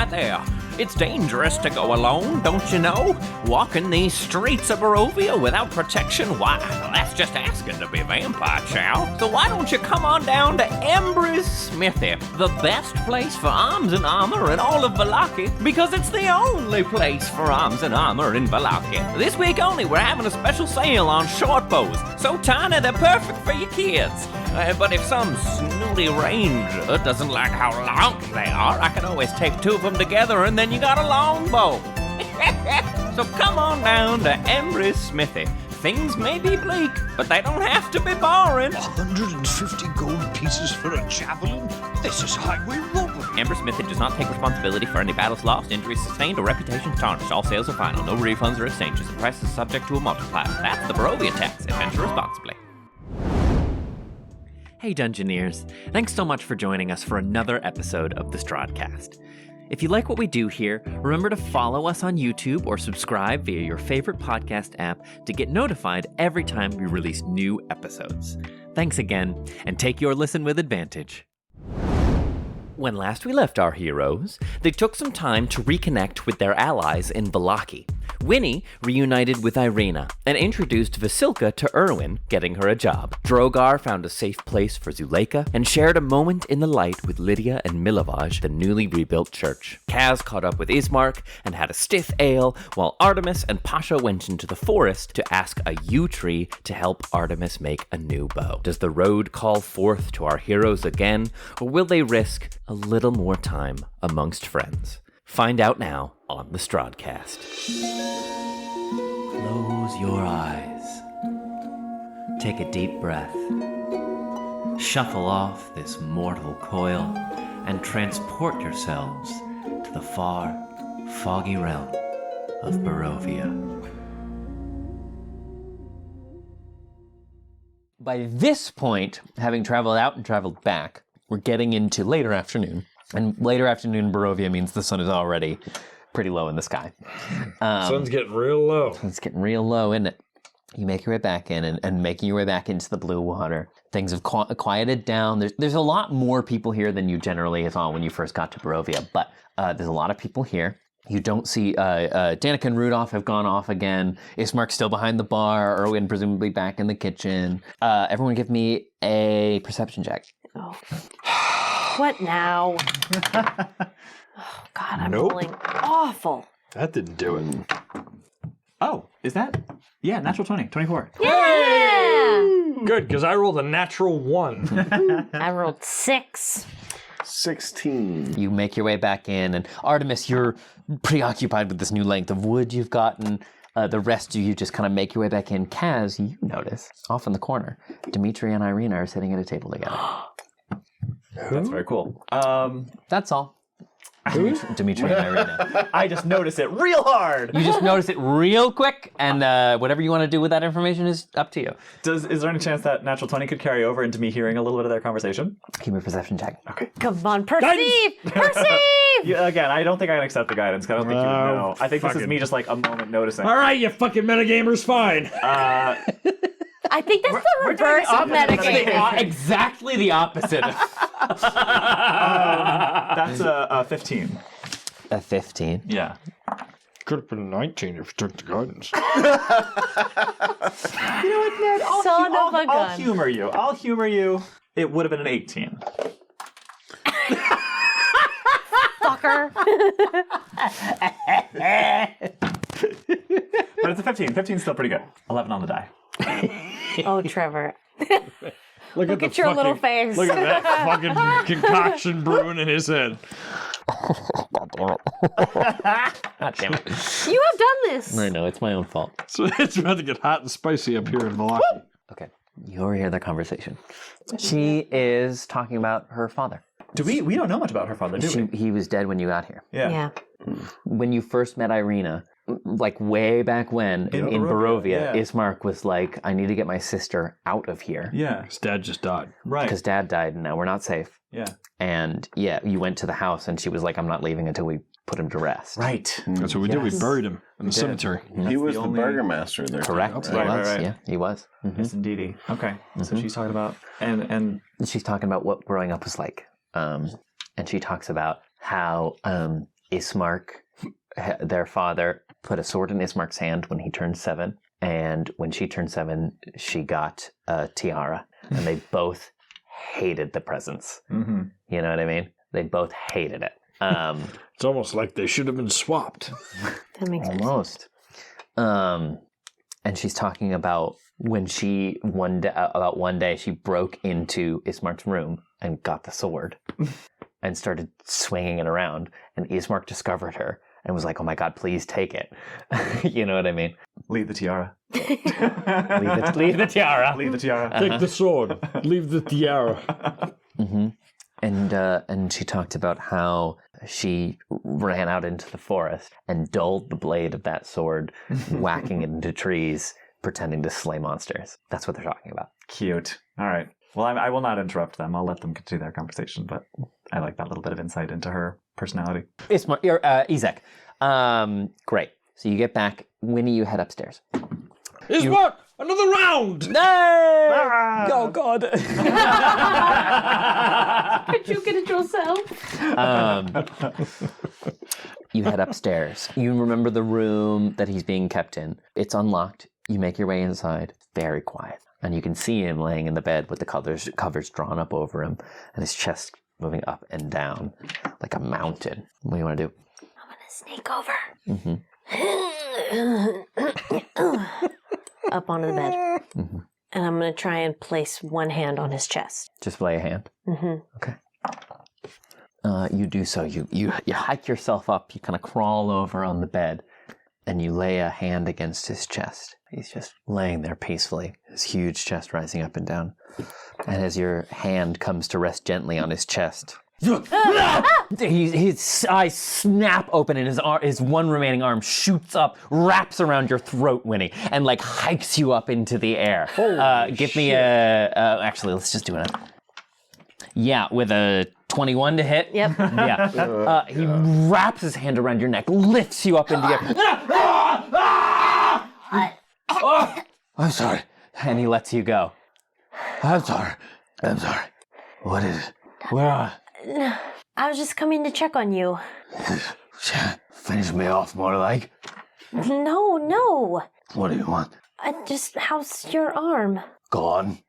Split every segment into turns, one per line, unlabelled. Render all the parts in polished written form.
there. It's dangerous to go alone, don't you know? Walking these streets of Barovia without protection, why, that's just asking to be a vampire, child. So why don't you come on down to Embry's Smithy, the best place for arms and armor in all of Vallaki, because it's the only place for arms and armor in Vallaki. This week only, we're having a special sale on short bows, so tiny they're perfect for your kids. But if some snooty ranger doesn't like how long they are, I can always tape two of them together and then you got a long bow. So come on down to Embry's Smithy. Things may be bleak, but they don't have to be boring.
150 gold pieces for a javelin? This is highway robbery.
Embry Smithy does not take responsibility for any battles lost, injuries sustained, or reputation tarnished. All sales are final. No refunds or exchanges. The price is subject to a multiplier. That's the Barovia tax. Adventure responsibly. Hey Dungeoneers, thanks so much for joining us for another episode of the Strahdcast. If you like what we do here, remember to follow us on YouTube or subscribe via your favorite podcast app to get notified every time we release new episodes. Thanks again, and take your listen with advantage. When last we left our heroes, they took some time to reconnect with their allies in Vallaki. Winnie reunited with Irina and introduced Vasilka to Erwin, getting her a job. Drogar found a safe place for Zuleika and shared a moment in the light with Lydia and Milovaj, the newly rebuilt church. Kaz caught up with Ismark and had a stiff ale, while Artemis and Pasha went into the forest to ask a yew tree to help Artemis make a new bow. Does the road call forth to our heroes again, or will they risk a little more time amongst friends? Find out now on the Strahdcast. Close your eyes. Take a deep breath. Shuffle off this mortal coil and transport yourselves to the far, foggy realm of Barovia.
By this point, having traveled out and traveled back, we're getting into later afternoon. And later afternoon in Barovia means the sun is already pretty low in the sky.
Sun's getting real low.
It's getting real low, isn't it? You make your way back in, and making your way back into the blue water. Things have quieted down. There's a lot more people here than you generally saw when you first got to Barovia, but there's a lot of people here. You don't see Danica and Rudolph have gone off again. Ismark's still behind the bar. Erwin presumably back in the kitchen. Everyone give me a perception check.
Oh. What now? Oh, God, I'm rolling awful.
That didn't do it.
Oh, is that? Yeah, natural 20, 24.
Yeah!
Good, because I rolled a natural 1.
I rolled 6.
16.
You make your way back in, and Artemis, you're preoccupied with this new length of wood you've gotten. The rest of you just kind of make your way back in. Kaz, you notice, off in the corner, Dimitri and Irina are sitting at a table together.
That's very cool.
That's all. Dimitri and Irina.
I just noticed it real hard.
You just notice it real quick, and whatever you want to do with that information is up to you.
Is there any chance that natural 20 could carry over into me hearing a little bit of their conversation?
Give me a perception check.
Okay.
Come on, perceive! Perceive!
Yeah, again, I don't think I can accept the guidance, 'cause I don't think you would know. I think this is me just like a moment noticing.
All right, you fucking metagamers, fine.
I think that's the reverse of metagame.
Exactly the opposite.
That's a 15.
A 15.
Yeah.
Could have been a 19 if you took the guidance.
You know what, Ned?
Son of a gun.
I'll humor you. I'll humor you. It would have been an 18.
Fucker.
But it's a 15. 15's still pretty good. 11 on the die.
Oh, Trevor.
Look
at your little face.
Look at that fucking concoction brewing in his head.
God damn it.
You have done this.
I know, it's my own fault.
So it's about to get hot and spicy up here in Vallaki.
Okay, you overhear their conversation. She is talking about her father.
We don't know much about her father, do we?
He was dead when you got here.
Yeah.
When you first met Irina, like way back when in Barovia, Ismark was like, I need to get my sister out of here.
Yeah.
His dad just died.
Right.
Because dad died and now we're not safe.
Yeah.
And yeah, you went to the house and she was like, I'm not leaving until we put him to rest.
Right.
That's what we did. We buried him in the cemetery.
He was the burgomaster there.
Correct.
Right?
He was.
Right.
Yeah, he was. Mm-hmm.
Yes, indeedy. Okay. So she's talking about and
she's talking about what growing up was like. And she talks about how Ismark, their father, put a sword in Ismark's hand when he turned 7. And when she turned 7, she got a tiara. And they both hated the presents.
Mm-hmm.
You know what I mean? They both hated it.
It's almost like they should have been swapped.
That makes sense.
Almost. And she's talking about when she one day she broke into Ismark's room and got the sword and started swinging it around, and Ismark discovered her and was like, "Oh my God, please take it." You know what I mean?
Leave the tiara.
Leave the tiara.
Leave the tiara.
Take the sword. Leave the tiara.
Mm-hmm. And she talked about how she ran out into the forest and dulled the blade of that sword, whacking it into trees, pretending to slay monsters. That's what they're talking about.
Cute. All right. Well, I will not interrupt them. I'll let them continue their conversation, but I like that little bit of insight into her personality.
Izek. Great. So you get back. Winnie, you head upstairs.
What? Another round!
No!
Ah!
Oh, God.
Could you get it yourself?
You head upstairs. You remember the room that he's being kept in. It's unlocked. You make your way inside. Very quiet. And you can see him laying in the bed with the covers drawn up over him and his chest moving up and down like a mountain. What do you want to do?
I'm going to sneak over.
Mm-hmm.
Up onto the bed.
Mm-hmm.
And I'm going to try and place one hand on his chest.
Just lay a hand.
Mm-hmm.
Okay. You do so. You hike yourself up. You kind of crawl over on the bed, and you lay a hand against his chest. He's just laying there peacefully, his huge chest rising up and down. And as your hand comes to rest gently on his chest, his eyes snap open, and his one remaining arm shoots up, wraps around your throat, Winnie, and like hikes you up into the air. Give me actually, let's just do it. Yeah, with a 21 to hit.
Yep.
Yeah. He wraps his hand around your neck, lifts you up into the air. I'm sorry. And he lets you go. I'm sorry. What is it? Where are
I was just coming to check on you.
Finish me off, more like.
No.
What do you want?
How's your arm?
Gone.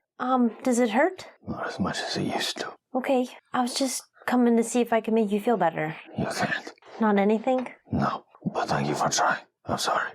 Does it hurt?
Not as much as it used to.
Okay, I was just coming to see if I could make you feel better.
You can't.
Not anything?
No, but thank you for trying. I'm sorry.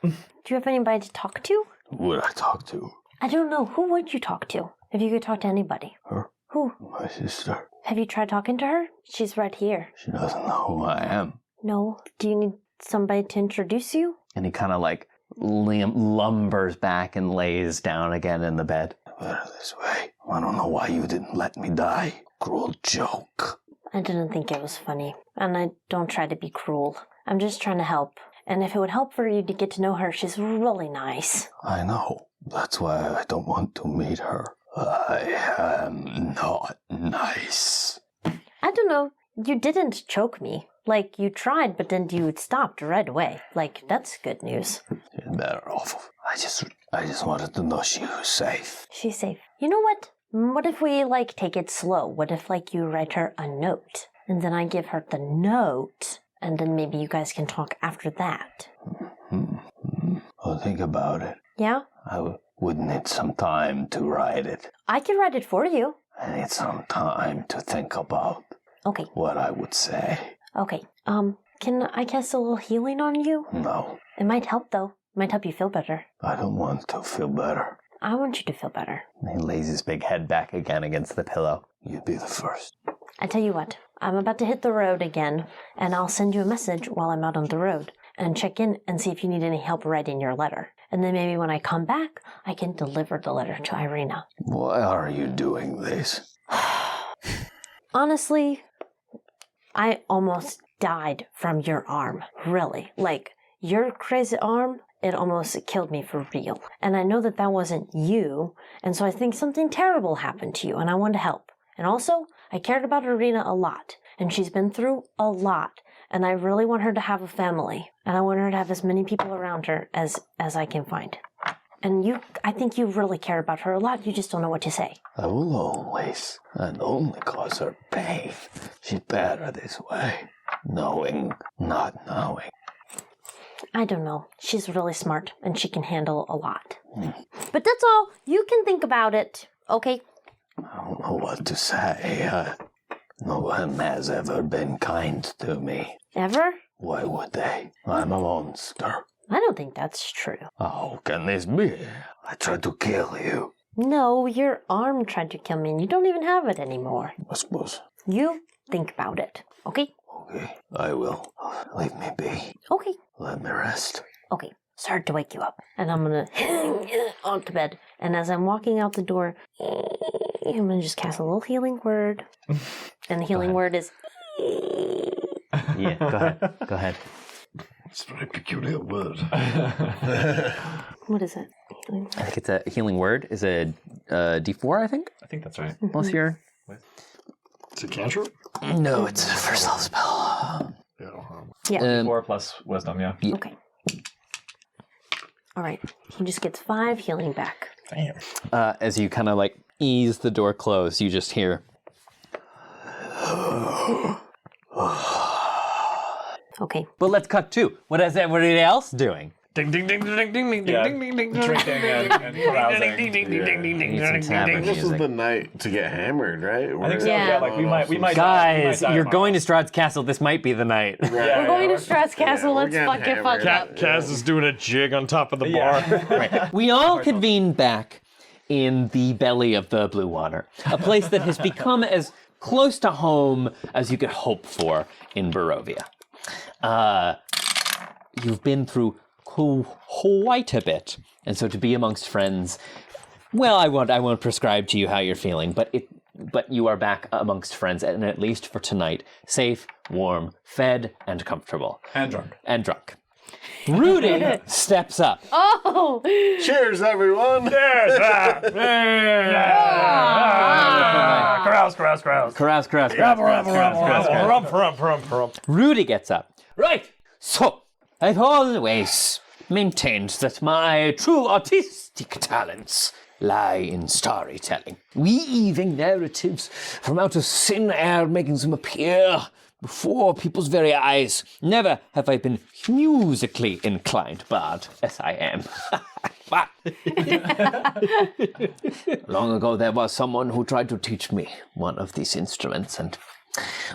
Do you have anybody to talk to?
Who would I talk to?
I don't know. Who would you talk to? If you could talk to anybody.
Her.
Who?
My sister.
Have you tried talking to her? She's right here.
She doesn't know who I am.
No. Do you need somebody to introduce you?
And he kind of like lumbers back and lays down again in the bed. Better this way. I don't know why you didn't let me die. Cruel joke.
I didn't think it was funny. And I don't try to be cruel. I'm just trying to help. And if it would help for you to get to know her, she's really nice.
I know. That's why I don't want to meet her. I am not nice.
I don't know. You didn't choke me. Like, you tried, but then you stopped right away. Like, that's good news.
You're better off. I just wanted to know she was safe.
She's safe. You know what? What if we, take it slow? What if, you write her a note? And then I give her the note, and then maybe you guys can talk after that.
I'll think about it.
Yeah?
I would need some time to write it.
I can write it for you.
I need some time to think about
Okay.
what I would say.
Okay. Can I cast a little healing on you?
No,
It might help, though. It might help you feel better.
I don't want to feel better.
I want you to feel better.
He lays his big head back again against the pillow. You'd be the first.
I tell you what. I'm about to hit the road again, and I'll send you a message while I'm out on the road, and check in and see if you need any help writing your letter. And then maybe when I come back, I can deliver the letter to Irina.
Why are you doing this?
Honestly, I almost died from your arm. Really. Your crazy arm, it almost killed me for real. And I know that wasn't you, and so I think something terrible happened to you, and I wanted to help. And also, I cared about Irina a lot, and she's been through a lot, and I really want her to have a family, and I want her to have as many people around her as I can find. And I think you really care about her a lot, you just don't know what to say.
I will always and only cause her pain. She's better this way.
Knowing, not knowing.
I don't know. She's really smart, and she can handle a lot. But that's all. You can think about it, okay?
I don't know what to say. No one has ever been kind to me.
Ever?
Why would they? I'm a monster.
I don't think that's true.
How can this be? I tried to kill you.
No, your arm tried to kill me, and you don't even have it anymore.
I suppose.
You think about it, okay?
Okay, I will. Leave me be.
Okay.
Let me rest.
Okay. Sorry to wake you up. And I'm gonna onto bed. And as I'm walking out the door, I'm gonna just cast a little healing word. And the healing word is...
Yeah, go ahead. Go ahead.
It's a very peculiar word.
What is it? Healing.
I think it's a healing word. Is a D4, I think?
I think that's right.
Plus your...
It's a cantrip?
No, it's a first level spell.
Yeah.
4 plus wisdom, yeah.
Okay. All right. He just gets 5 healing back.
Damn.
As you kind of like ease the door closed, you just hear...
Okay.
But let's cut to, what is everybody else doing?
Ding, ding, ding, ding, ding, ding,
Yeah.
ding, ding, ding,
Drinking and carousing.
Need some tavern
This is
music.
the night to get hammered, right?
I think so.
Yeah.
Yeah, like we might.
Guys,
die
you're
tomorrow.
going to Strahd's Castle. This might be the night.
We're going to Strahd's Castle.
we're
Let's
getting
fuck it fuck
hammered.
up.
Kaz is doing a jig on top of the
Yeah.
bar.
Right. We all convene back in the belly of the blue water, a place that has become as close to home as you could hope for in Barovia. You've been through quite a bit, and so to be amongst friends, well, I won't prescribe to you how you're feeling, but you are back amongst friends, and at least for tonight, safe, warm, fed, and comfortable.
And drunk.
And drunk. Rudy steps up.
Oh!
Cheers, everyone!
Carouse.
Carouse.
Rump.
Rudy gets up. Right, so I've always maintained that my true artistic talents lie in storytelling, weaving narratives from out of thin air, making them appear before people's very eyes. Never have I been musically inclined, bard as I am. But long ago there was someone who tried to teach me one of these instruments, and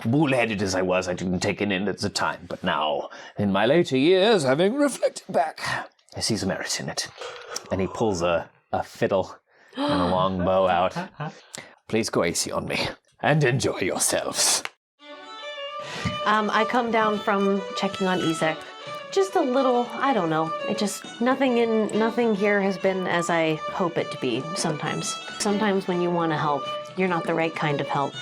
bull-headed as I was, I didn't take it in at the time. But now, in my later years, having reflected back, I see the merit in it. And he pulls a fiddle and a long bow out. Please go easy on me, and enjoy yourselves.
I come down from checking on Izek. Just a little, I don't know. It just, nothing here has been as I hope it to be sometimes. Sometimes when you want to help, you're not the right kind of help.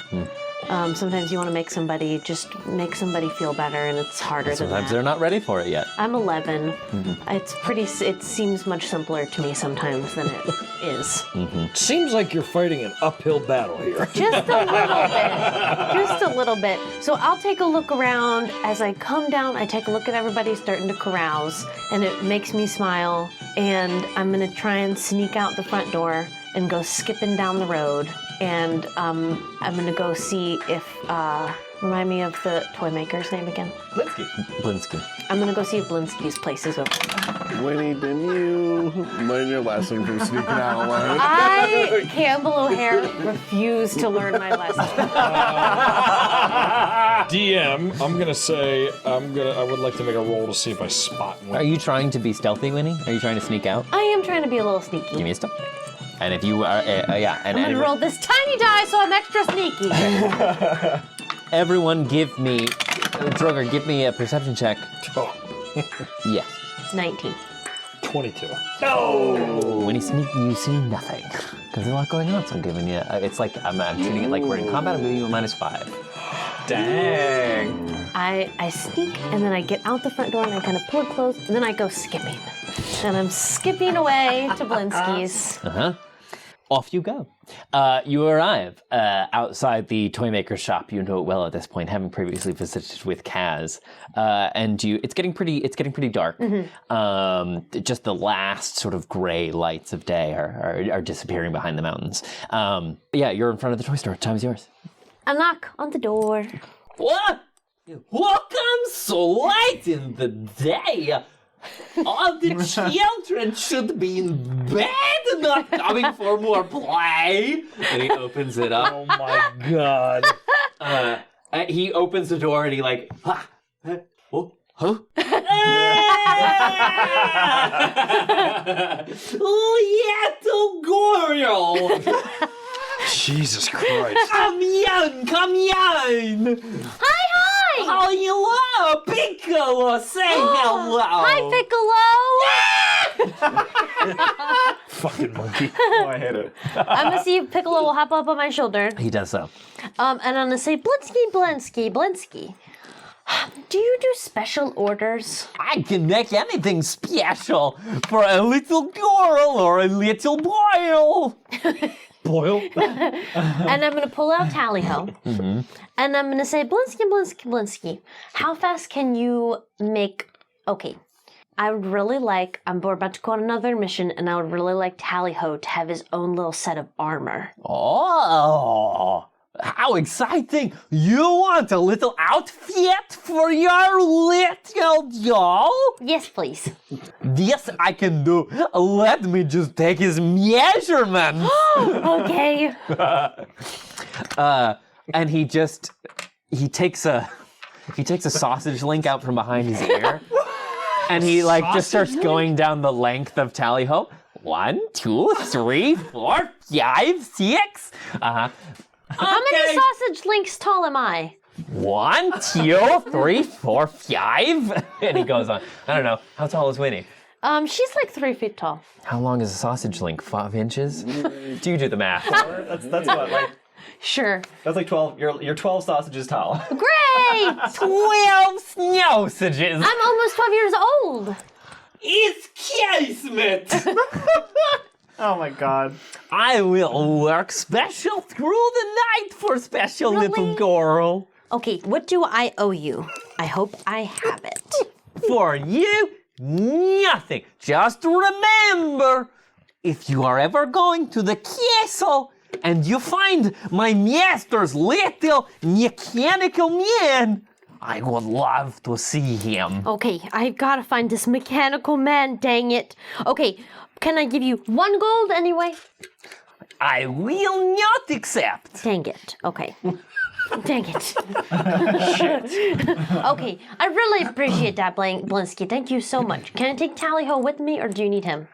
Sometimes you want to make somebody feel better, and it's harder than
Sometimes
that.
they're not ready for it yet.
I'm 11. It seems much simpler to me sometimes than it is.
Seems like you're fighting an uphill battle here.
Just a little bit. So I'll take a look around. As I come down, I take a look at everybody starting to carouse, and it makes me smile. And I'm gonna try and sneak out the front door and go skipping down the road. And I'm gonna go see if, remind me of the toy maker's name again.
Blinsky.
I'm gonna go see if Blinsky's place is open.
Winnie, didn't you learn your lesson from sneaking out alone?
I, Campbell O'Hare, refuse to learn my lesson.
DM, I'm gonna say I would like to make a roll to see if I spot
Are
one.
you trying to be stealthy, Winnie? Are you trying to sneak out?
I am trying to be a little sneaky.
Give me a stealth. And if you are,
I'm gonna roll this tiny die so I'm extra sneaky.
everyone give me, Drogar, give me a perception check.
Oh,
Yes.
19.
22.
When you sneak, you see nothing. Because there's a lot going on, so I'm giving you, it's like, I'm treating it like we're in combat, I'm giving you a -5.
Dang.
I sneak, and then I get out the front door, and I kind of pull it closed, and then I go skipping. And I'm skipping away to Blinsky's.
Off you go. You arrive outside the toy maker's shop. You know it well at this point, having previously visited with Kaz. And it's getting pretty dark. Just the last sort of gray lights of day are disappearing behind the mountains. Yeah, you're in front of the toy store. Time is yours.
I knock on the door.
What? Welcome so late in the day. All the children should be in bed, not coming for more play. And he opens it up.
Oh my god.
He opens the door and he like, oh, huh? Little girl.
Jesus Christ.
Come in, come in.
Hi!
Oh, hello, Piccolo. Say hello.
Hi, Piccolo!
Fucking monkey.
Oh, I hate it.
I'm gonna see if Piccolo will hop up on my shoulder.
He does so.
And I'm gonna say, Blinsky. Do you do special orders?
I can make anything special for a little girl or a little boy.
Boil?
And I'm gonna pull out Tally-Ho.
Mm-hmm.
And I'm gonna say, Blinsky. How fast can you make... Okay. I would really like... We're about to go on another mission, and I would really like Tally-Ho to have his own little set of armor.
Oh, how exciting! You want a little outfit for your little doll?
Yes, please.
This I can do. Let me just take his measurements.
Okay.
And he takes a sausage link out from behind his ear, and he just starts going down the length of Tally-Ho. 1, 2, 3, 4, 5, 6.
How many sausage links tall am I?
1, 2, 3, 4, 5. And he goes on. I don't know. How tall is Winnie?
She's like 3 feet tall.
How long is a sausage link? 5 inches? Do you do the math?
That's what, like,
Sure.
that's like 12, you're 12 sausages tall.
Great!
12 sausages.
I'm almost 12 years old.
It's casement.
Oh my god.
I will work special through the night for special little girl.
Okay, what do I owe you? I hope I have it.
For you, nothing. Just remember, if you are ever going to the castle and you find my master's little mechanical man, I would love to see him.
Okay, I've got to find this mechanical man, dang it. Okay, can I give you 1 gold anyway?
I will not accept.
Dang it. Okay. Dang it. Okay, I really appreciate that, Blinsky. Thank you so much. Can I take Tally-Ho with me, or do you need him?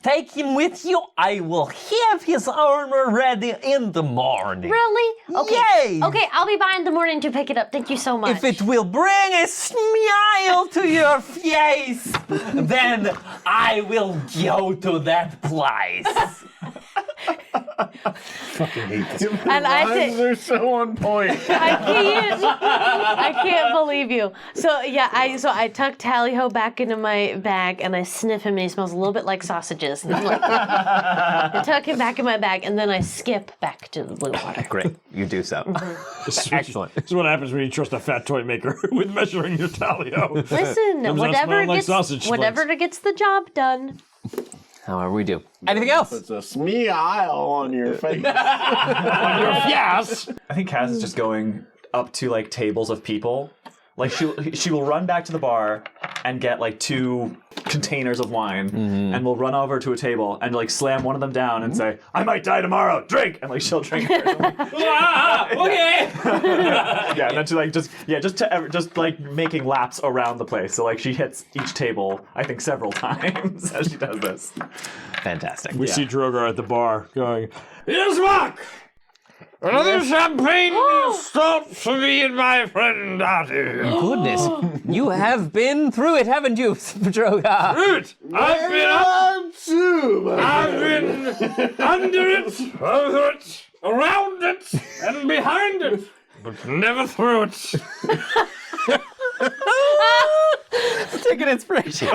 Take him with you. I will have his armor ready in the morning.
Really? Okay.
Yay!
Okay, I'll be by in the morning to pick it up. Thank you so much.
If it will bring a smile to your face, then I will go to that place.
Fucking hate this.
And
They're so on point.
I can't believe you. So yeah, I tuck Tally-Ho back into my bag and I sniff him and he smells a little bit like sausages. And I'm like, I tuck him back in my bag and then I skip back to the blue water.
Great, you do so. Excellent.
This is what happens when you trust a fat toy maker with measuring your Tally-Ho.
Listen,
Comes out
whatever
smelling like
gets
sausage
whatever gets the job done.
However we do. Anything else?
It's a smile on your face.
Yes.
I think Cass is just going up to like tables of people. Like she will run back to the bar and get like 2 containers of wine, and we'll run over to a table and like slam one of them down and say, "I might die tomorrow. Drink!" And like she'll drink it.
Okay.
Yeah, and then to like just like making laps around the place. So like she hits each table, I think several times as she does this.
Fantastic.
We see Drogar at the bar going, "Yes, Mark! Another champagne stop for me and my friend Artie."
Goodness, you have been through it, haven't you, Drogar?
Root! I've been up, I've been under it, over it, around it, and behind it, but never through it.
Take an inspiration.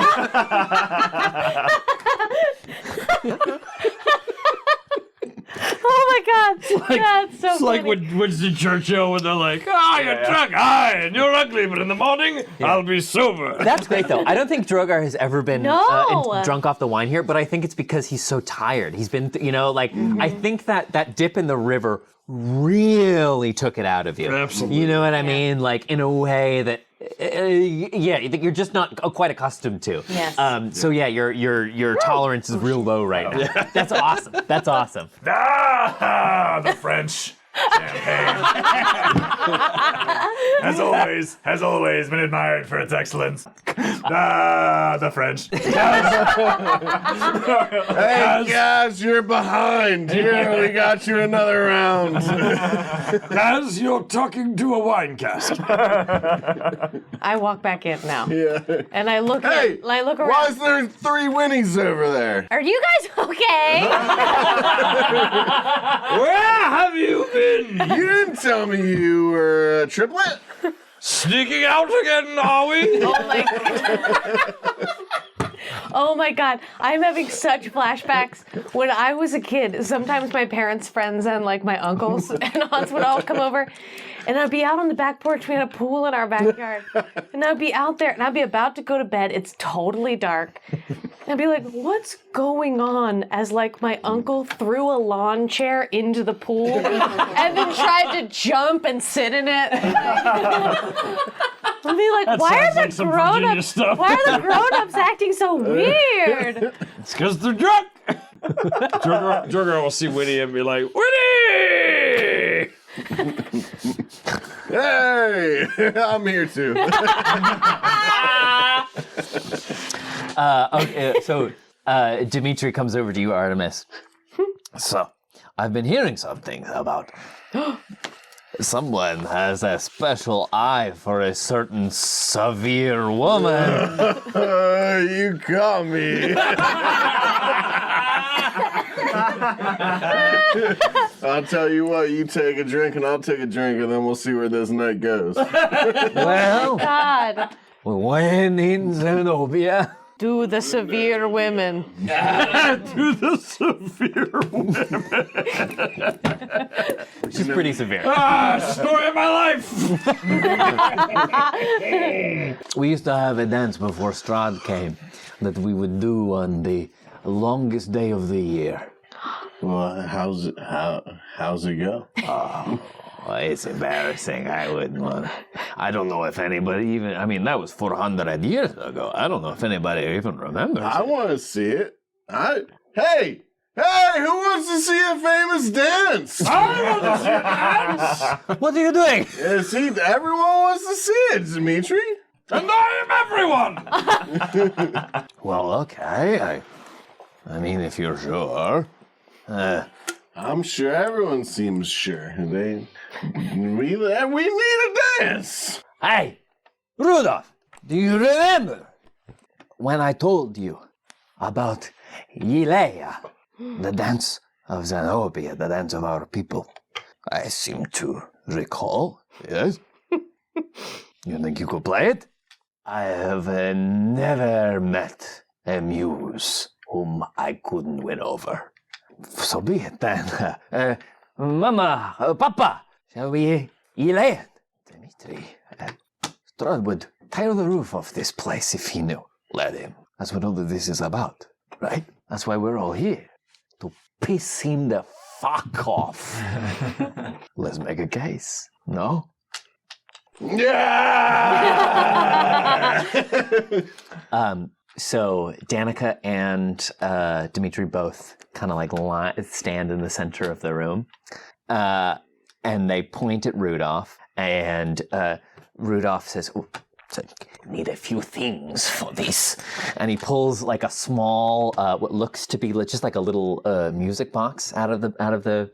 Oh my god, that's so
It's
funny.
like when Winston Churchill when they're like, you're drunk, and you're ugly, but in the morning, I'll be sober.
That's great, though. I don't think Drogar has ever been
No.
drunk off the wine here, but I think it's because he's so tired. He's been, I think that dip in the river really took it out of you.
Absolutely.
You know what I mean? Like in a way that, that you're just not quite accustomed to.
Yes.
So yeah, your tolerance is real low right now. That's awesome. That's awesome.
Ah, the French champagne. Has always been admired for its excellence. Ah, the French.
Hey guys, you're behind. Here, we got you another round.
As you're talking to a wine cask.
I walk back in now.
Yeah.
And I look
Hey,
I look around.
why is there 3 Winnies over there?
Are you guys okay?
Where have you been?
You didn't tell me you were a triplet.
Sneaking out again, are we?
Oh my Oh my god, I'm having such flashbacks. When I was a kid, sometimes my parents' friends and like my uncles and aunts would all come over, and I'd be out on the back porch. We had a pool in our backyard, and I'd be out there, and I'd be about to go to bed. It's totally dark. And I'd be like, what's going on? As like my uncle threw a lawn chair into the pool and then tried to jump and sit in it. I'd be like, why are the grown-ups acting so weird?
It's because they're drunk. Drogar will see Winnie and be like, Winnie!
Hey, I'm here too.
Okay, so Dimitri comes over to you, Artemis. So, I've been hearing something about someone has a special eye for a certain severe woman.
You got me. I'll tell you what, you take a drink and I'll take a drink and then we'll see where this night goes.
Well,
God.
when in Zenobia.
Do the severe women.
To the severe women.
She's pretty severe.
Story of my life.
We used to have a dance before Strahd came that we would do on the longest day of the year.
Well, how's it go?
It's embarrassing. I wouldn't want to. I don't know if anybody even. I mean, that was 400 years ago. I don't know if anybody even remembers.
I want to see it. Hey, who wants to see a famous dance?
What are you doing?
Everyone wants to see it, Dimitri.
And I am everyone.
Well, okay. I mean, if you're sure.
I'm sure everyone seems sure. We need a dance.
Hey, Rudolph, do you remember when I told you about Ilea, the dance of Zenobia, the dance of our people? I seem to recall, yes? You think you could play it? I have never met a muse whom I couldn't win over. So be it then. Mama, Papa, shall we Ilea? Dimitri, Strahd would tear the roof off this place if he knew. Let him. That's what all of this is about, right? That's why we're all here. To piss him the fuck off. Let's make a case, no?
Yeah!
So Danica and Dimitri both kind of like stand in the center of the room, and they point at Rudolph, and Rudolph says, "Oh, so need a few things for this," and he pulls like a small, what looks to be just like a little music box out of the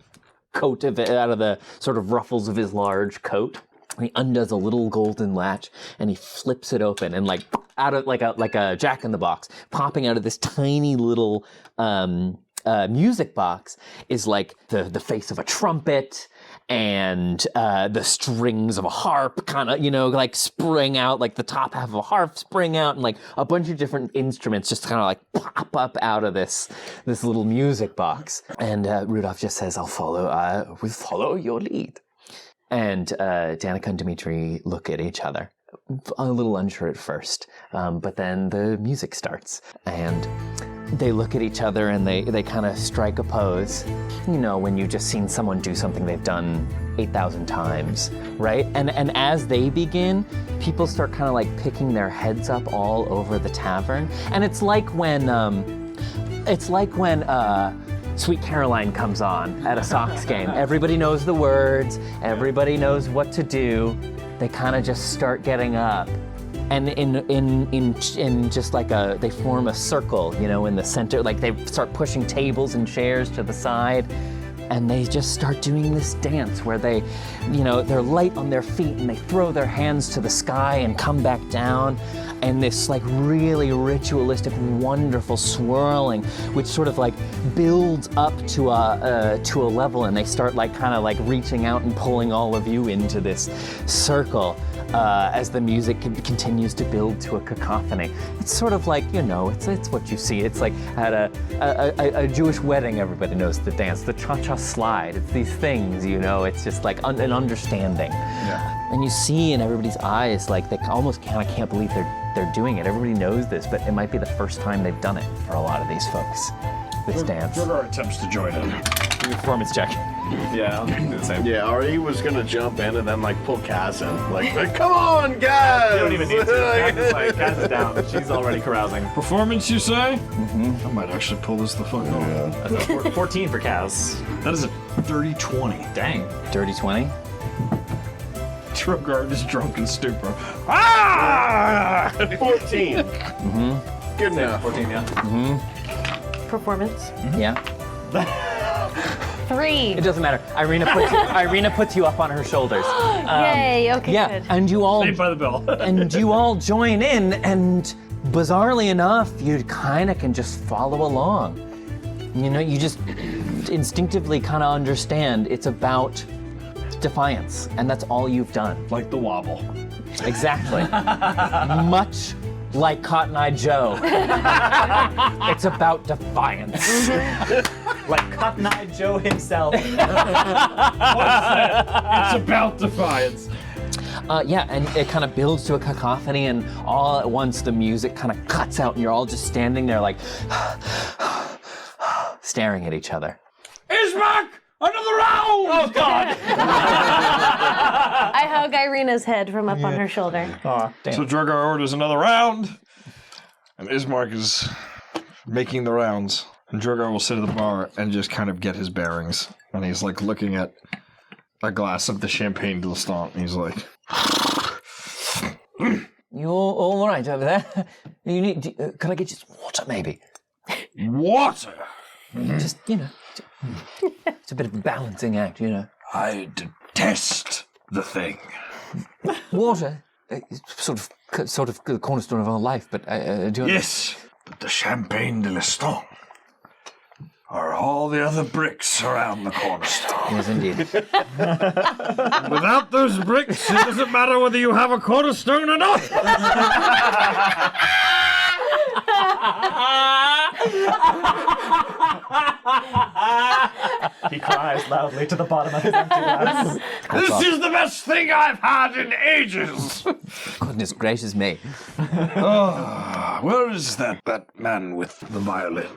coat of it, out of the sort of ruffles of his large coat. He undoes a little golden latch and he flips it open, and like out of like a Jack in the Box, popping out of this tiny little music box is like the face of a trumpet and the strings of a harp, kind of, like spring out, like the top half of a harp spring out, and like a bunch of different instruments just kind of like pop up out of this little music box. And Rudolph just says, "I'll follow. We'll follow your lead." And Danica and Dimitri look at each other, a little unsure at first, but then the music starts, and they look at each other and they kind of strike a pose. You know, when you've just seen someone do something they've done 8,000 times, right? And as they begin, people start kind of like picking their heads up all over the tavern. And it's like when Sweet Caroline comes on at a Sox game. Everybody knows the words, everybody knows what to do. They kind of just start getting up. And in just like they form a circle, you know, in the center. Like they start pushing tables and chairs to the side, and they just start doing this dance where they, you know, they're light on their feet and they throw their hands to the sky and come back down, and this like really ritualistic, wonderful swirling, which sort of like builds up to a level, and they start like kind of like reaching out and pulling all of you into this circle. As the music continues to build to a cacophony. It's sort of like, you know, it's what you see. It's like at a Jewish wedding, everybody knows the dance, the cha-cha slide. It's these things, you know, it's just like an understanding. Yeah. And you see in everybody's eyes, like they almost kind of can't believe they're doing it. Everybody knows this, but it might be the first time they've done it for a lot of these folks, this dance.
Drogar attempts to join in.
Performance check.
Yeah, I'll do the same.
Yeah, Artie was gonna jump in and then like pull Cass in. Like come on, guys!
You don't even need to. Cass is down. She's already carousing.
Performance, you say? I might actually pull this the fuck off.
That's a 14 for Cass.
That is a dirty 20.
Dang.
Dirty 20.
Drogar is drunk in stupor. Ah!
14. Good enough.
14, yeah.
Performance.
Yeah.
3.
It doesn't matter. Irina puts you up on her shoulders.
Yay, okay,
Yeah,
good.
and you all
Saved by the bell.
and you all join in, and bizarrely enough, you kind of can just follow along. You know, you just instinctively kind of understand it's about defiance, and that's all you've done.
Like the wobble.
Exactly. Much like Cotton Eye Joe. It's about defiance.
Like Cotton Eye Joe himself.
It's about defiance.
Yeah, and it kind of builds to a cacophony, and all at once the music kind of cuts out, and you're all just standing there like staring at each other.
Ismark! Another round!
Oh, God!
I hug Irina's head from up on her shoulder.
Aw, damn.
So Drogar orders another round, and Ismark is making the rounds. And Drogar will sit at the bar and just kind of get his bearings. And he's like looking at a glass of the Champagne de l'Instant, and he's like,
You all right over there? You need? Can I get you some water, maybe?
water!
Just, you know, it's a bit of a balancing act, you know.
I detest the thing.
Water, it's sort of the cornerstone of our life, but do you
Yes, but the Champagne de l'Instant are all the other bricks around the cornerstone.
Yes, indeed.
Without those bricks, it doesn't matter whether you have a cornerstone or not.
He cries loudly to the bottom of his empty glass.
This is the best thing I've had in ages.
Goodness gracious me.
Where is that man with the violin?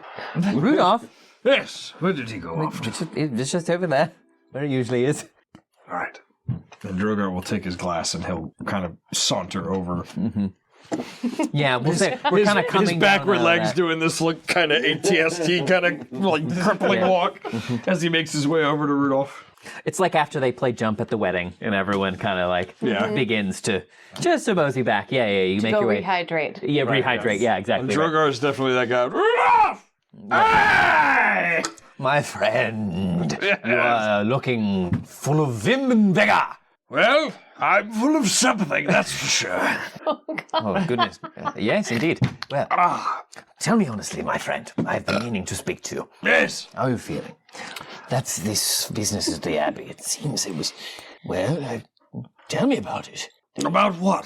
Rudolph,
Yes, where did he go off to?
it's just over there, where it usually is.
All right. And Drogar will take his glass and he'll kind of saunter over.
Yeah, we'll say we're kind of coming
His backward
down
legs
that.
doing this look kind of ATST kind of like crippling walk as he makes his way over to Rudolph.
It's like after they play jump at the wedding, and everyone kind of like begins to just to mosey back. Yeah, you make
Go
your way.
rehydrate.
Yeah, rehydrate. Yeah, exactly. right.
Drogar is definitely that guy. Rudolph! Hey!
My friend, you are looking full of vim and vigor.
Well, I'm full of something, that's for sure.
Oh, goodness. Yes, indeed. Well, tell me honestly, my friend. I've been meaning to speak to you.
Yes.
How are you feeling? That's this business at the Abbey. It seems it was... Well, tell me about it.
About what?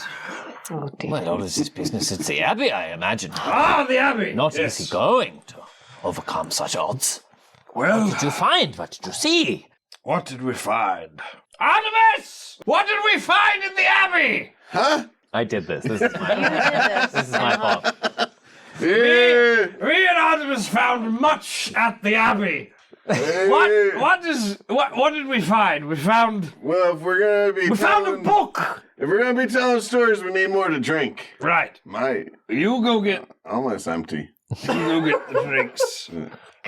Oh, dear.
Well, all of this business at the Abbey, I imagine.
Ah, the Abbey.
Not
yes.
easy going to overcome such odds.
Well,
What did you find? What did you see?
what did we find? Artemis! What did we find in the Abbey?
Huh?
I did this. This is my fault. This is my fault.
Me and Artemis found much at the Abbey. What did we find? We found...
Well, if we're gonna be...
We found a book!
If we're gonna be telling stories, we need more to drink.
Right. You go get...
Almost empty.
You go get the drinks.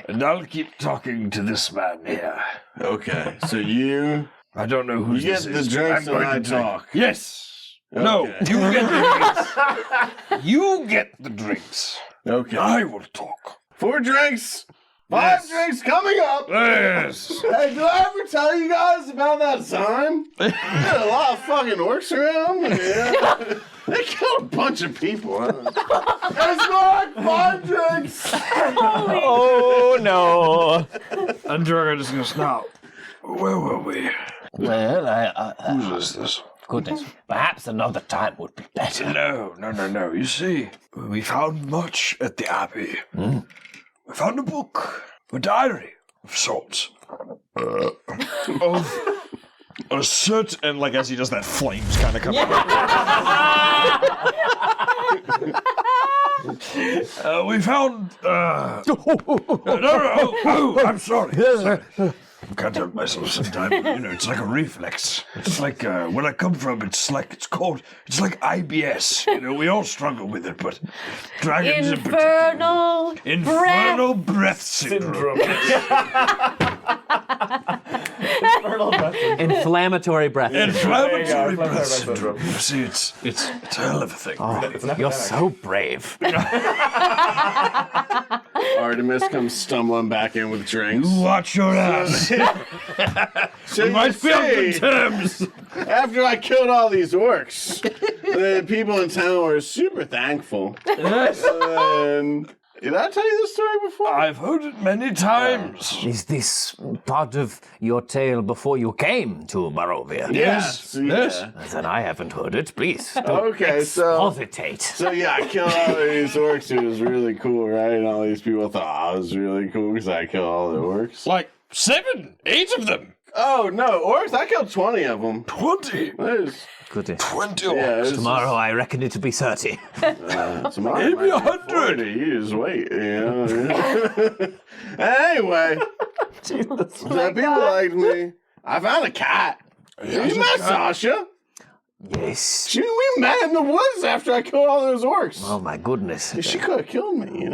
And I'll keep talking to this man here.
Okay, so you...
I don't know who
You get the drinks and I talk.
Yes.
Okay.
No, you get the drinks. You get the drinks.
Okay.
I will talk.
4 drinks. 5 drinks coming up.
Yes.
Hey, did I ever tell you guys about that time? There had a lot of fucking orcs around. Yeah. They killed a bunch of people. It's Mark, 5 drinks.
Oh no!
And Drogar just goes, now, where were we?
Well,
Who is this?
goodness, perhaps another time would be better.
No. You see, we found much at the Abbey. We found a book, a diary of sorts. Of a certain, and like as he does that, flames kind of come out. We found. No, I'm sorry. I can't help myself sometimes. It's like a reflex. It's like where I come from. It's like IBS. We all struggle with it, but dragons in particular. Infernal breath syndrome.
Inflammatory breath.
Inflammatory breath syndrome. You see, it's a hell of a thing.
You're so brave.
Artemis comes stumbling back in with drinks.
Watch your ass.
So
We might be on good
see,
terms.
after I killed all these orcs, the people in town were super thankful. And did I tell you this story before?
I've heard it many times.
Is this part of your tale before you came to Barovia?
Yes.
Then I haven't heard it. Please, don't
Okay, so
hesitate.
So yeah, I killed all these orcs. It was really cool, right? And all these people thought I was really cool because I killed all the orcs.
Like 7, 8 of them.
Oh no, orcs! I killed 20 of them.
20.
There's
20
yeah,
orcs.
it's
Tomorrow I reckon it'll be 30.
tomorrow.
Maybe
might be
100.
40. You just wait. Anyway, so people liked me. I found a cat. You met Sasha.
Yes.
We met in the woods after I killed all those orcs.
Oh my goodness.
She could have killed me,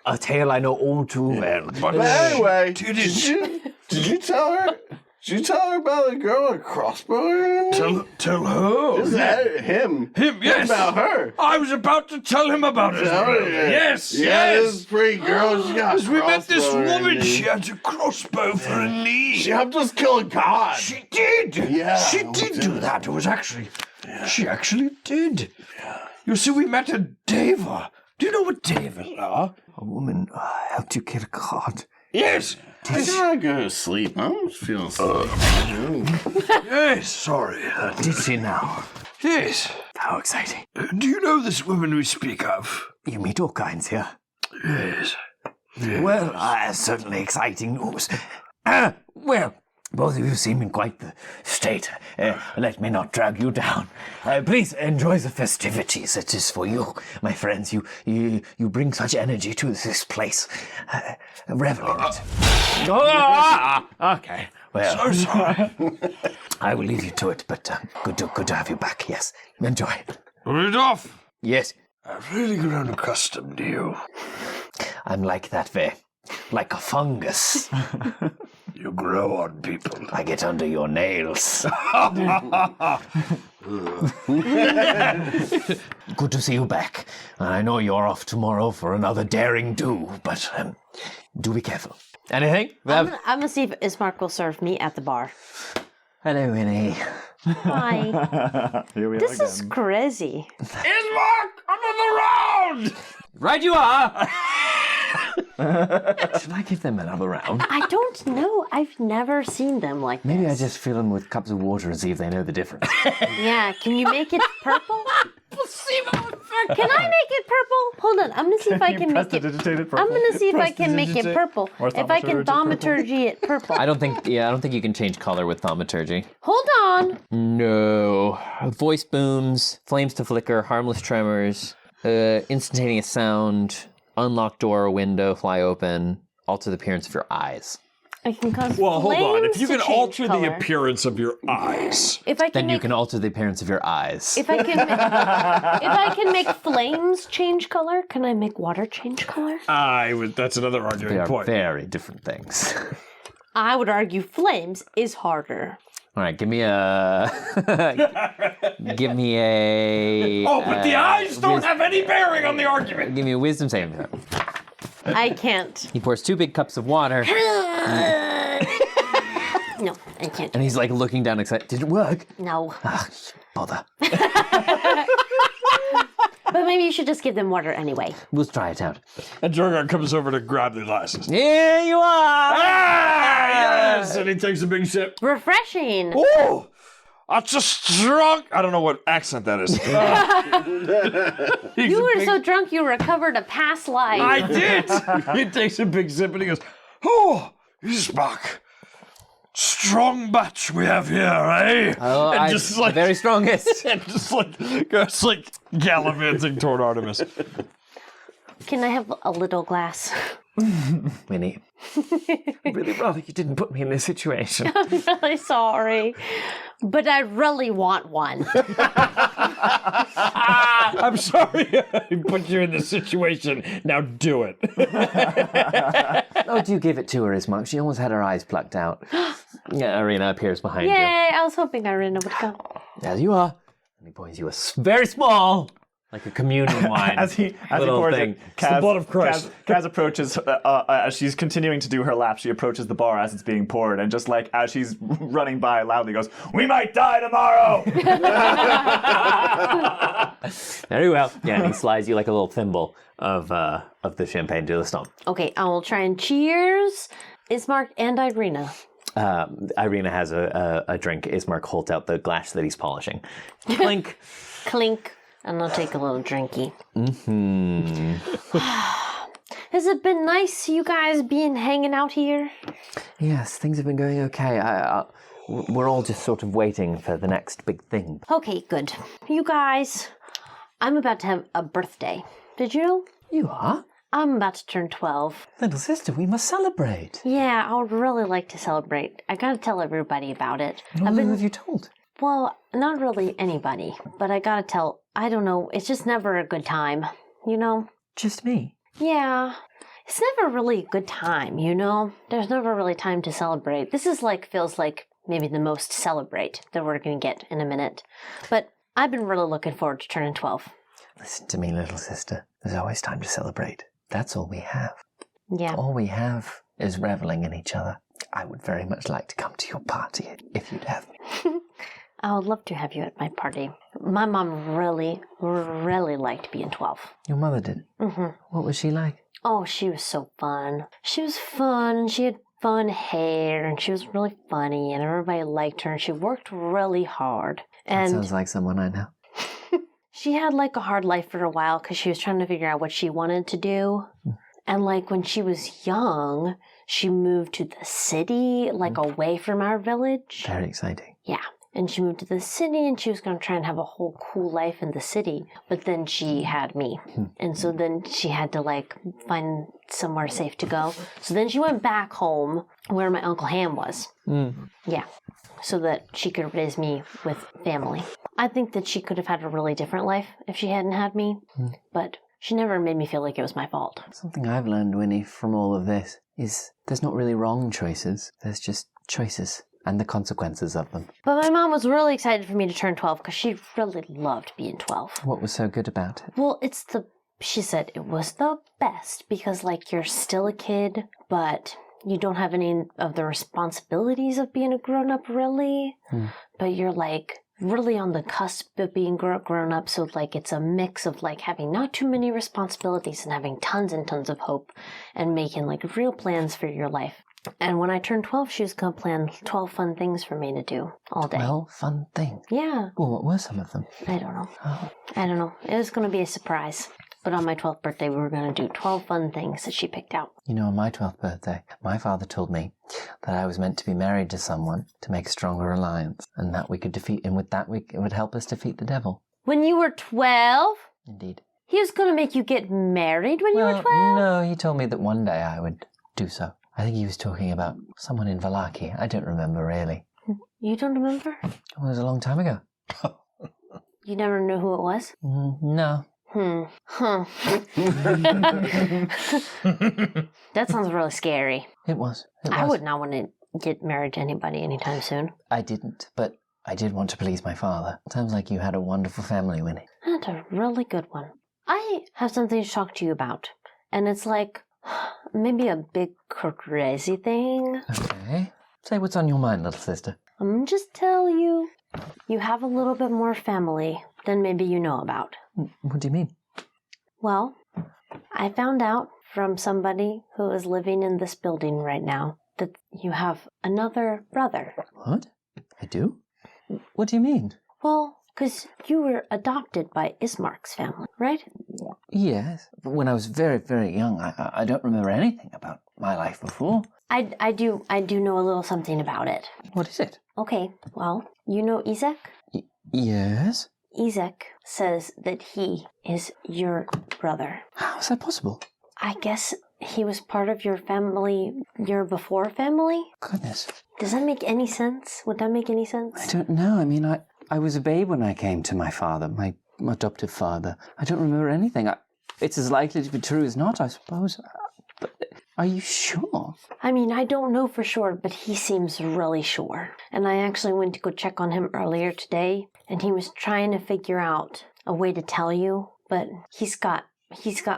A tale I know all too well.
But anyway,
Did
did you tell her? Did you tell her about the girl with a crossbow?
Tell her.
Is that him?
Him, yes.
About her.
I was about to tell him about it. Yes.
This pretty girl. She got a
We met this
crossbow in her
woman.
knee.
She had a crossbow for a knee.
She helped us kill a god.
She did.
Yeah,
She
we
did
did.
do that. It was actually. She actually did. Yeah. You see, we met a Deva. Do you know what Devas are?
A woman helped you kill a god.
Yes.
I gotta go to sleep. I'm feeling sleepy.
Yes. Sorry.
Did she now?
Yes.
How exciting.
Do you know this woman we speak of?
You meet all kinds here.
Yes.
Well, certainly exciting news. Well, both of you seem in quite the state. Let me not drag you down. Please enjoy the festivities. It is for you, my friends. You bring such energy to this place. Revel in it.
Okay.
Well,
So sorry.
I will leave you to it, but good to have you back. Yes, enjoy.
Rudolph,
Yes,
I've really grown accustomed to you.
I'm like that, Faye. Like a fungus.
You grow on people.
I get under your nails. Good to see you back. I know you're off tomorrow for another daring do, but do be careful.
Anything?
I'm gonna see if Ismark will serve me at the bar.
Hello, Winnie.
Hi.
Here we are
This
again.
is crazy.
Ismark, another round!
Right you are!
Should I give them another round?
I don't know. I've never seen them like
Maybe I
this.
just fill them with cups of water and see if they know the difference.
Yeah, can you make it purple? Can I make it purple? Hold on, I'm gonna see if I can make it. I'm gonna see if I can make it purple.
Or
If I can thaumaturgy it purple.
I don't think you can change color with thaumaturgy.
Hold on.
No. Voice booms, flames to flicker, harmless tremors. Instantaneous sound, unlock door or window, fly open, alter the appearance of your eyes.
I can cause
Well, hold on. If
flames
you
to
can
change
alter
color.
the appearance of your eyes,
If I can
Then you
make,
can alter the appearance of your eyes.
if I can, if I can make flames change color, can I make water change color?
that's another
They
arguing
are
point.
very different things.
I would argue flames is harder.
All right, give me a... give me a...
Oh, but the eyes don't have any bearing on the argument.
Give me a wisdom saving throw.
I can't.
He pours 2 big cups of water,
No, I can't.
and he's like looking down excited. Did it work?
No.
Ah, bother.
But maybe you should just give them water anyway.
We'll try it out.
And Drogar comes over to grab the glasses.
Here you are!
Ah, yes! And he takes a big sip.
Refreshing.
Oh, that's a strong... I don't know what accent that is.
You were so drunk you recovered a past life.
I did! He takes a big sip and he goes, oh, he's back. Strong batch we have here, eh?
Oh,
and just like...
the very strongest.
And just like goes like gallivanting toward Artemis.
Can I have a little glass?
Winnie, I'd really rather you didn't put me in this situation.
I'm really sorry. But I really want one.
I'm sorry I put you in this situation. Now do it.
Oh, do give it to her, Ismark. She almost had her eyes plucked out. Yeah, Arena appears behind you.
Yay, I was hoping Irina would come.
There you are. And he pours you a very small, like a communion wine.
As he
little
pours
thing.
it,
the blood of Christ.
Kaz approaches, as she's continuing to do her lap, she approaches the bar as it's being poured, and just like as she's running by loudly goes, "We might die tomorrow!"
Very well. Yeah, and he slides you like a little thimble of the champagne to the stomach.
Okay, I will try and cheers Ismark and Irina.
Irina has a drink. Ismark holds out the glass that he's polishing. Clink.
Clink. And I'll take a little drinky. Has it been nice, you guys being hanging out here?
Yes, things have been going okay. We're all just sort of waiting for the next big thing.
Okay, good. You guys, I'm about to have a birthday. Did you know?
You are?
I'm about to turn 12.
Little sister, we must celebrate.
Yeah, I would really like to celebrate. I gotta tell everybody about it.
Who have you told?
Well, not really anybody, but I gotta tell, I don't know, it's just never a good time, you know?
Just me.
Yeah, it's never really a good time, you know? There's never really time to celebrate. This is feels like maybe the most celebrate that we're gonna get in a minute. But I've been really looking forward to turning 12.
Listen to me, little sister. There's always time to celebrate. That's all we have.
Yeah.
All we have is reveling in each other. I would very much like to come to your party if you'd have me.
I would love to have you at my party. My mom really, really liked being 12.
Your mother did?
Mm-hmm.
What was she like?
Oh, she was so fun. She was fun. She had fun hair, and she was really funny, and everybody liked her, and she worked really hard.
That
And
sounds like someone I know.
she had a hard life for a while because she was trying to figure out what she wanted to do. And when she was young, she moved to the city, away from our village.
Very exciting.
Yeah. And she moved to the city, and she was going to try and have a whole cool life in the city. But then she had me. And so then she had to, find somewhere safe to go. So then she went back home where my Uncle Ham was. Yeah. So that she could raise me with family. I think that she could have had a really different life if she hadn't had me. But she never made me feel like it was my fault.
Something I've learned, Winnie, from all of this is there's not really wrong choices. There's just choices. And the consequences of them.
But my mom was really excited for me to turn 12 because she really loved being 12.
What was so good about it?
Well, she said it was the best because, you're still a kid, but you don't have any of the responsibilities of being a grown-up, really. But you're, really on the cusp of being grown up, so, it's a mix of, having not too many responsibilities and having tons and tons of hope and making, real plans for your life. And when I turned 12, she was going to plan 12 fun things for me to do all day.
12 fun things?
Yeah.
Well, what were some of them?
I don't know.
Oh.
I don't know. It was going to be a surprise. But on my 12th birthday, we were going to do 12 fun things that she picked out.
You know, on my 12th birthday, my father told me that I was meant to be married to someone to make a stronger alliance, and that we could defeat, and with that, it would help us defeat the devil.
When you were 12?
Indeed.
He was going to make you get married when you were 12?
No, he told me that one day I would do so. I think he was talking about someone in Vallaki. I don't remember really.
You don't remember?
It was a long time ago.
You never knew who it was?
No.
Huh. That sounds really scary.
It was.
I would not want to get married to anybody anytime soon.
I didn't, but I did want to please my father. Sounds like you had a wonderful family, Winnie.
That's a really good one. I have something to talk to you about. And it's like, maybe a big crazy thing.
Okay. Say what's on your mind, little sister.
I'm going to just tell you, you have a little bit more family than maybe you know about.
What do you mean?
Well, I found out from somebody who is living in this building right now that you have another brother.
What? I do? What do you mean?
Well, because you were adopted by Ismark's family, right?
Yes. But when I was very, very young, I don't remember anything about my life before.
I do know a little something about it.
What is it?
Okay, well, you know Izek?
Yes.
Izek says that he is your brother.
How is that possible?
I guess he was part of your family, your before family?
Goodness.
Does that make any sense? Would that make any sense?
I don't know. I mean, I was a babe when I came to my father, my adoptive father. I don't remember anything. It's as likely to be true as not, I suppose. But are you sure?
I mean, I don't know for sure, but he seems really sure. And I actually went to go check on him earlier today, and he was trying to figure out a way to tell you, but he's got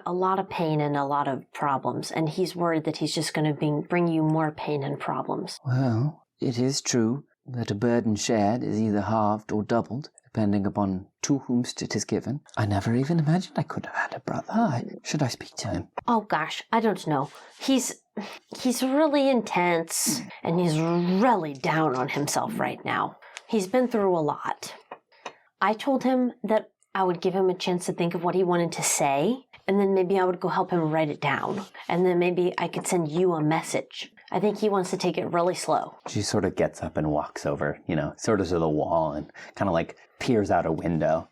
a lot of pain and a lot of problems, and he's worried that he's just going to bring you more pain and problems.
Well, it is true that a burden shared is either halved or doubled, depending upon to whom it is given. I never even imagined I could have had a brother. Should I speak to him?
Oh gosh, I don't know. He's really intense, and he's really down on himself right now. He's been through a lot. I told him that I would give him a chance to think of what he wanted to say, and then maybe I would go help him write it down, and then maybe I could send you a message. I think he wants to take it really slow.
She sort of gets up and walks over, sort of to the wall and kind of like peers out a window.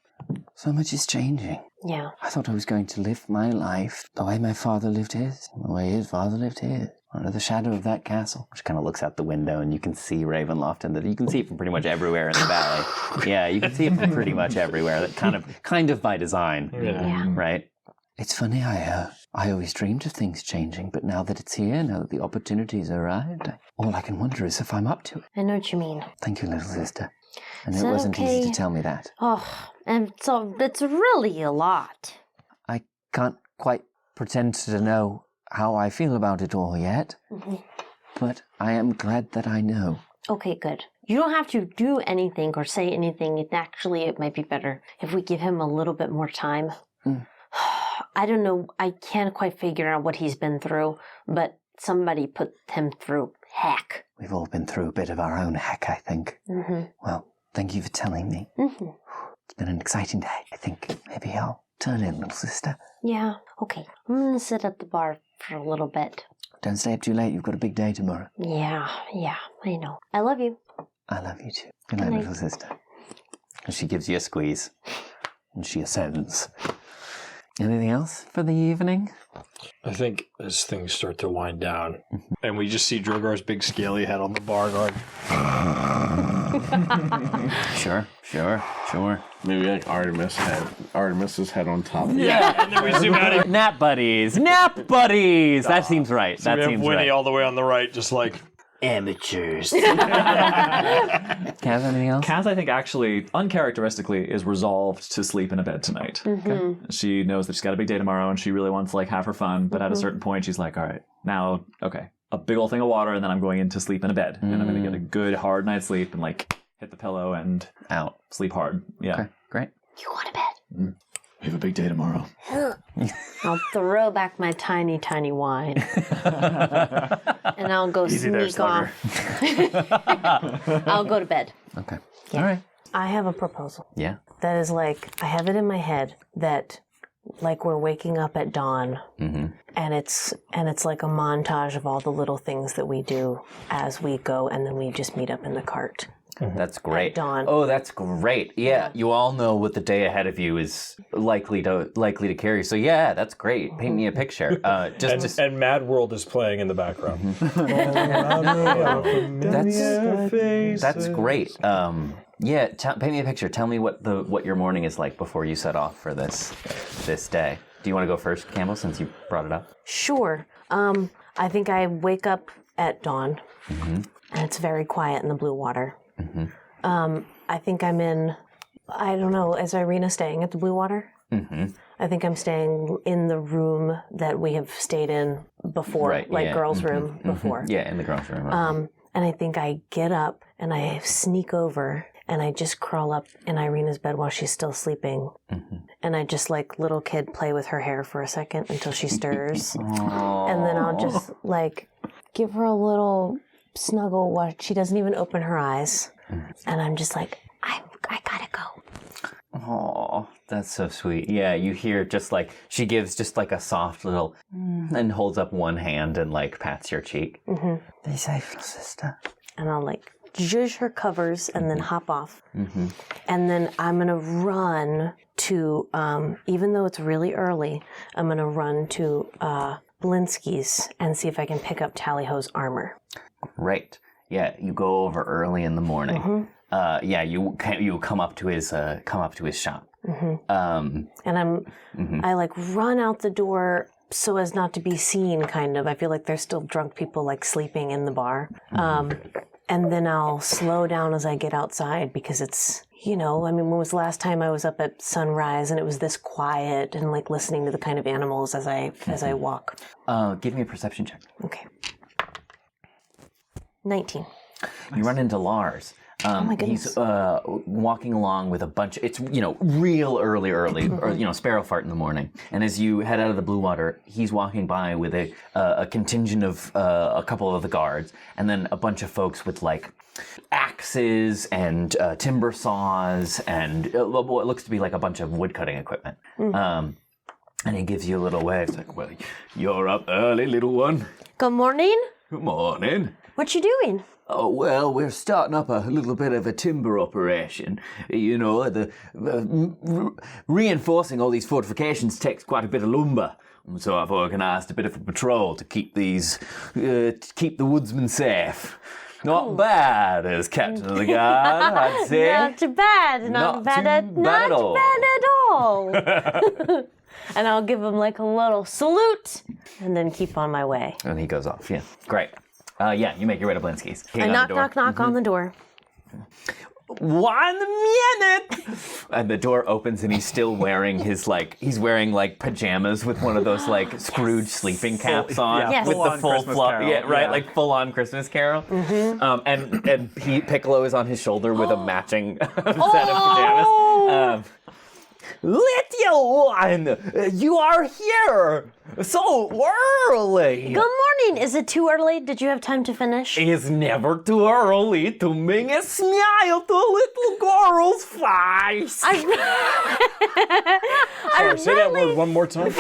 So much is changing.
Yeah.
I thought I was going to live my life the way my father lived his, the way his father lived his, under the shadow of that castle.
She kind of looks out the window, and you can see Ravenloft, and you can see it from pretty much everywhere in the valley. Yeah, you can see it from pretty much everywhere. That kind of by design.
Yeah.
Right?
It's funny, I always dreamed of things changing, but now that it's here, now that the opportunity's arrived, all I can wonder is if I'm up to it.
I know what you mean.
Thank you, little sister. And
Is
it
that
wasn't
okay?
easy to tell me that.
Oh, and so it's really a lot.
I can't quite pretend to know how I feel about it all yet, but I am glad that I know.
Okay, good. You don't have to do anything or say anything. It might be better if we give him a little bit more time. I don't know. I can't quite figure out what he's been through, but somebody put him through heck.
We've all been through a bit of our own heck, I think. Well, thank you for telling me. It's been an exciting day. I think maybe I'll turn in, little sister.
Yeah, okay. I'm going to sit at the bar for a little bit.
Don't stay up too late. You've got a big day tomorrow.
Yeah, I know. I love you.
I love you too. Good night, little sister.
And she gives you a squeeze, and she ascends. Anything else for the evening?
I think as things start to wind down, and we just see Drogar's big scaly head on the bar going.
Sure.
Maybe like Artemis's head on top.
Yeah, and then we zoom out.
Nap buddies! That seems right.
So we have Winnie all the way on the right, just like
amateurs. Kaz, anything else?
Kaz, I think, actually, uncharacteristically, is resolved to sleep in a bed tonight. Okay? She knows that she's got a big day tomorrow, and she really wants to have her fun, but at a certain point, she's like, all right, now, okay, a big old thing of water, and then I'm going in to sleep in a bed, and I'm going to get a good, hard night's sleep, and hit the pillow and
out.
Sleep hard. Yeah.
Okay, great.
You go to bed.
We have a big day tomorrow.
I'll throw back my tiny, tiny wine. And I'll go sneak off. I'll go to bed.
Okay. Yeah. All right.
I have a proposal.
Yeah.
That is I have it in my head that we're waking up at dawn, and it's like a montage of all the little things that we do as we go, and then we just meet up in the cart.
That's great.
At dawn.
Oh, that's great. Yeah, you all know what the day ahead of you is likely to carry. So yeah, that's great. Paint me a picture.
And Mad World is playing in the background.
That's great. Yeah, paint me a picture. Tell me what your morning is like before you set off for this day. Do you want to go first, Campbell, since you brought it up?
Sure. I think I wake up at dawn, and it's very quiet in the blue water. I think I'm in, I don't know, is Irina staying at the blue water? I think I'm staying in the room that we have stayed in before, girls' room before.
Yeah, in the girls' room.
And I think I get up and I sneak over and I just crawl up in Irina's bed while she's still sleeping. And I just like little kid play with her hair for a second until she stirs. And then I'll just like give her a little snuggle while she doesn't even open her eyes. And I'm just like, I gotta go.
Oh, that's so sweet. Yeah, you hear just like, she gives just like a soft little, and holds up one hand and like pats your cheek. Be safe, sister.
And I'll like zhuzh her covers and then hop off. And then I'm gonna run to, even though it's really early, I'm gonna run to Blinsky's and see if I can pick up Tallyho's armor.
Great. Yeah, you go over early in the morning. Yeah, you come up to his shop.
And I like run out the door so as not to be seen, kind of. I feel like there's still drunk people like sleeping in the bar. And then I'll slow down as I get outside because it's, you know, I mean, when was the last time I was up at sunrise and it was this quiet and like listening to the kind of animals as I walk?
Give me a perception check.
Okay. 19.
You run into Lars.
Oh my goodness.
He's walking along with a bunch of, it's, you know, real early, or, you know, sparrow fart in the morning. And as you head out of the blue water, he's walking by with a contingent of a couple of the guards, and then a bunch of folks with like axes and timber saws and what looks to be like a bunch of wood cutting equipment. And he gives you a little wave. It's like, well, you're up early, little one.
Good morning.
Good morning.
What you doing?
Oh, well, we're starting up a little bit of a timber operation. You know, reinforcing all these fortifications takes quite a bit of lumber. So I've organised a bit of a patrol to keep keep the woodsmen safe. Not bad as captain of the guard, I'd say.
Not too bad. Not bad at all. And I'll give him like a little salute and then keep on my way.
And he goes off, yeah. Great. Yeah, you make your way to Blinsky's.
I knock on the door.
1 minute! And the door opens and he's still wearing his pajamas with one of those like Scrooge sleeping caps on.
Yes.
With the full
Christmas
fluff.
Carol.
Yeah, right,
Yeah.
like full on Christmas Carol. And Piccolo is on his shoulder with a matching set of pajamas. Little one, you are here so early.
Good morning. Is it too early? Did you have time to finish?
It's never too early to make a smile to little girl's face.
Sorry, say that word one more time.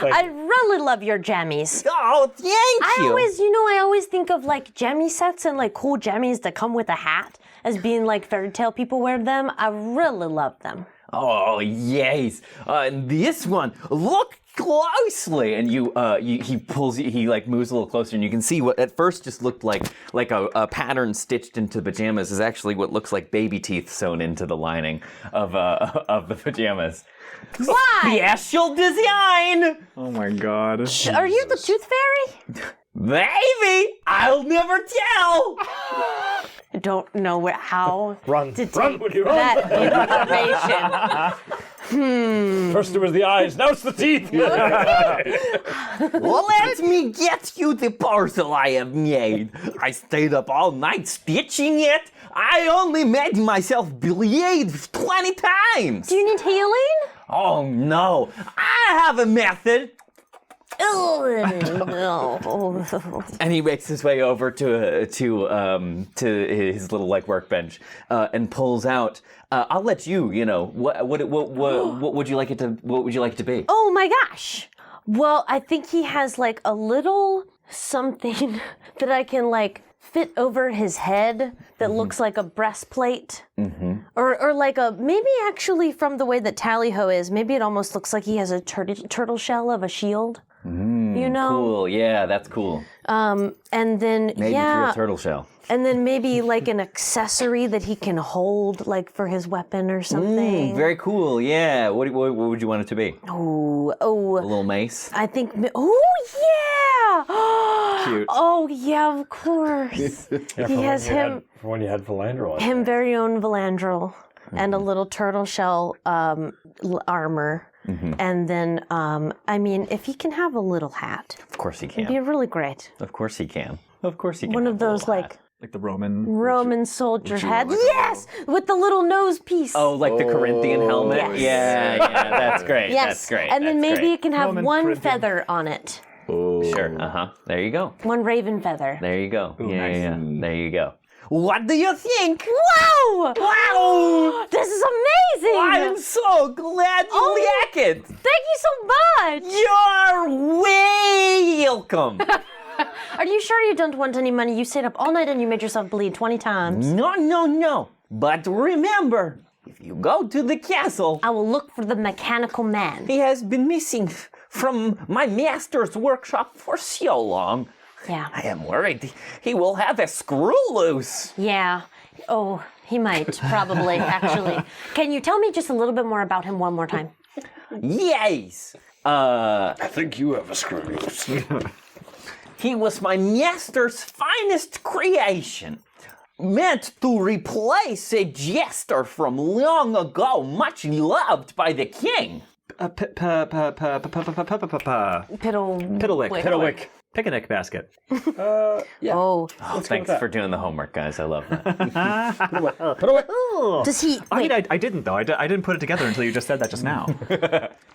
I really love your jammies.
Oh, thank you.
I always think of like jammy sets and like cool jammies that come with a hat as being like fairy tale people wear them. I really love them.
Oh, yes. And this one, look closely. And he like moves a little closer, and you can see what at first just looked like a pattern stitched into the pajamas is actually what looks like baby teeth sewn into the lining of the pajamas.
Why?
Special design.
Oh my god.
Are you the tooth fairy?
Maybe. I'll never tell.
I don't know how
Run,
to take
run, would you run?
that information.
First it was the eyes, now it's the teeth.
Well, let me get you the parcel I have made. I stayed up all night stitching it. I only made myself bleed 20 times.
Do you need healing?
Oh, no. I have a method. And he makes his way over to his little like workbench and pulls out. I'll let you. You know what would you like it to? What would you like it to be?
Oh my gosh. Well, I think he has like a little something that I can like fit over his head that looks like a breastplate. Or like maybe actually from the way that Tally-Ho is, maybe it almost looks like he has a turtle shell of a shield. You know?
Cool. Yeah, that's cool.
And then,
Maybe through a turtle shell.
And then maybe like an accessory that he can hold, like for his weapon or something.
Very cool. Yeah. What would you want it to be?
Oh.
A little mace?
I think. Oh yeah.
Cute.
Oh yeah, of course. He has
From when you had Valandrel.
him very own Valandrel, and a little turtle shell armor. And then, I mean, if he can have a little hat,
Of course he
it'd
can.
be really great.
Of course he can. Of course he can.
One
have
of
a
those
little
like
hat.
Like the Roman.
Roman soldier hats. Yes, with the little nose piece.
Oh, like the Corinthian helmet?
Yes.
Yeah, that's great.
yes.
That's great.
And then
that's
maybe
great.
it can have
Roman
one
Corinthian.
feather on it.
Sure. There you go.
One raven feather.
There you go. Yeah,
nice.
yeah. There you go. What do you think?
Wow! Wow! This is amazing!
I'm so glad you like it.
Thank you so much!
You're welcome.
Are you sure you don't want any money? You stayed up all night and you made yourself bleed 20 times.
No. But remember, if you go to the castle,
I will look for the mechanical man.
he has been missing from my master's workshop for so long.
Yeah.
I am worried he will have a screw loose.
Yeah. Oh, he might, probably, actually. Can you tell me just a little bit more about him one more time?
Yes.
I think you have a screw loose.
He was my master's finest creation. Meant to replace a jester from long ago, much loved by the king.
Piddlewick. Picnic basket.
Oh.
Thanks for doing the homework, guys. I love that.
Does he...
I
Wait,
mean, I didn't, though. I didn't put it together until you just said that just now.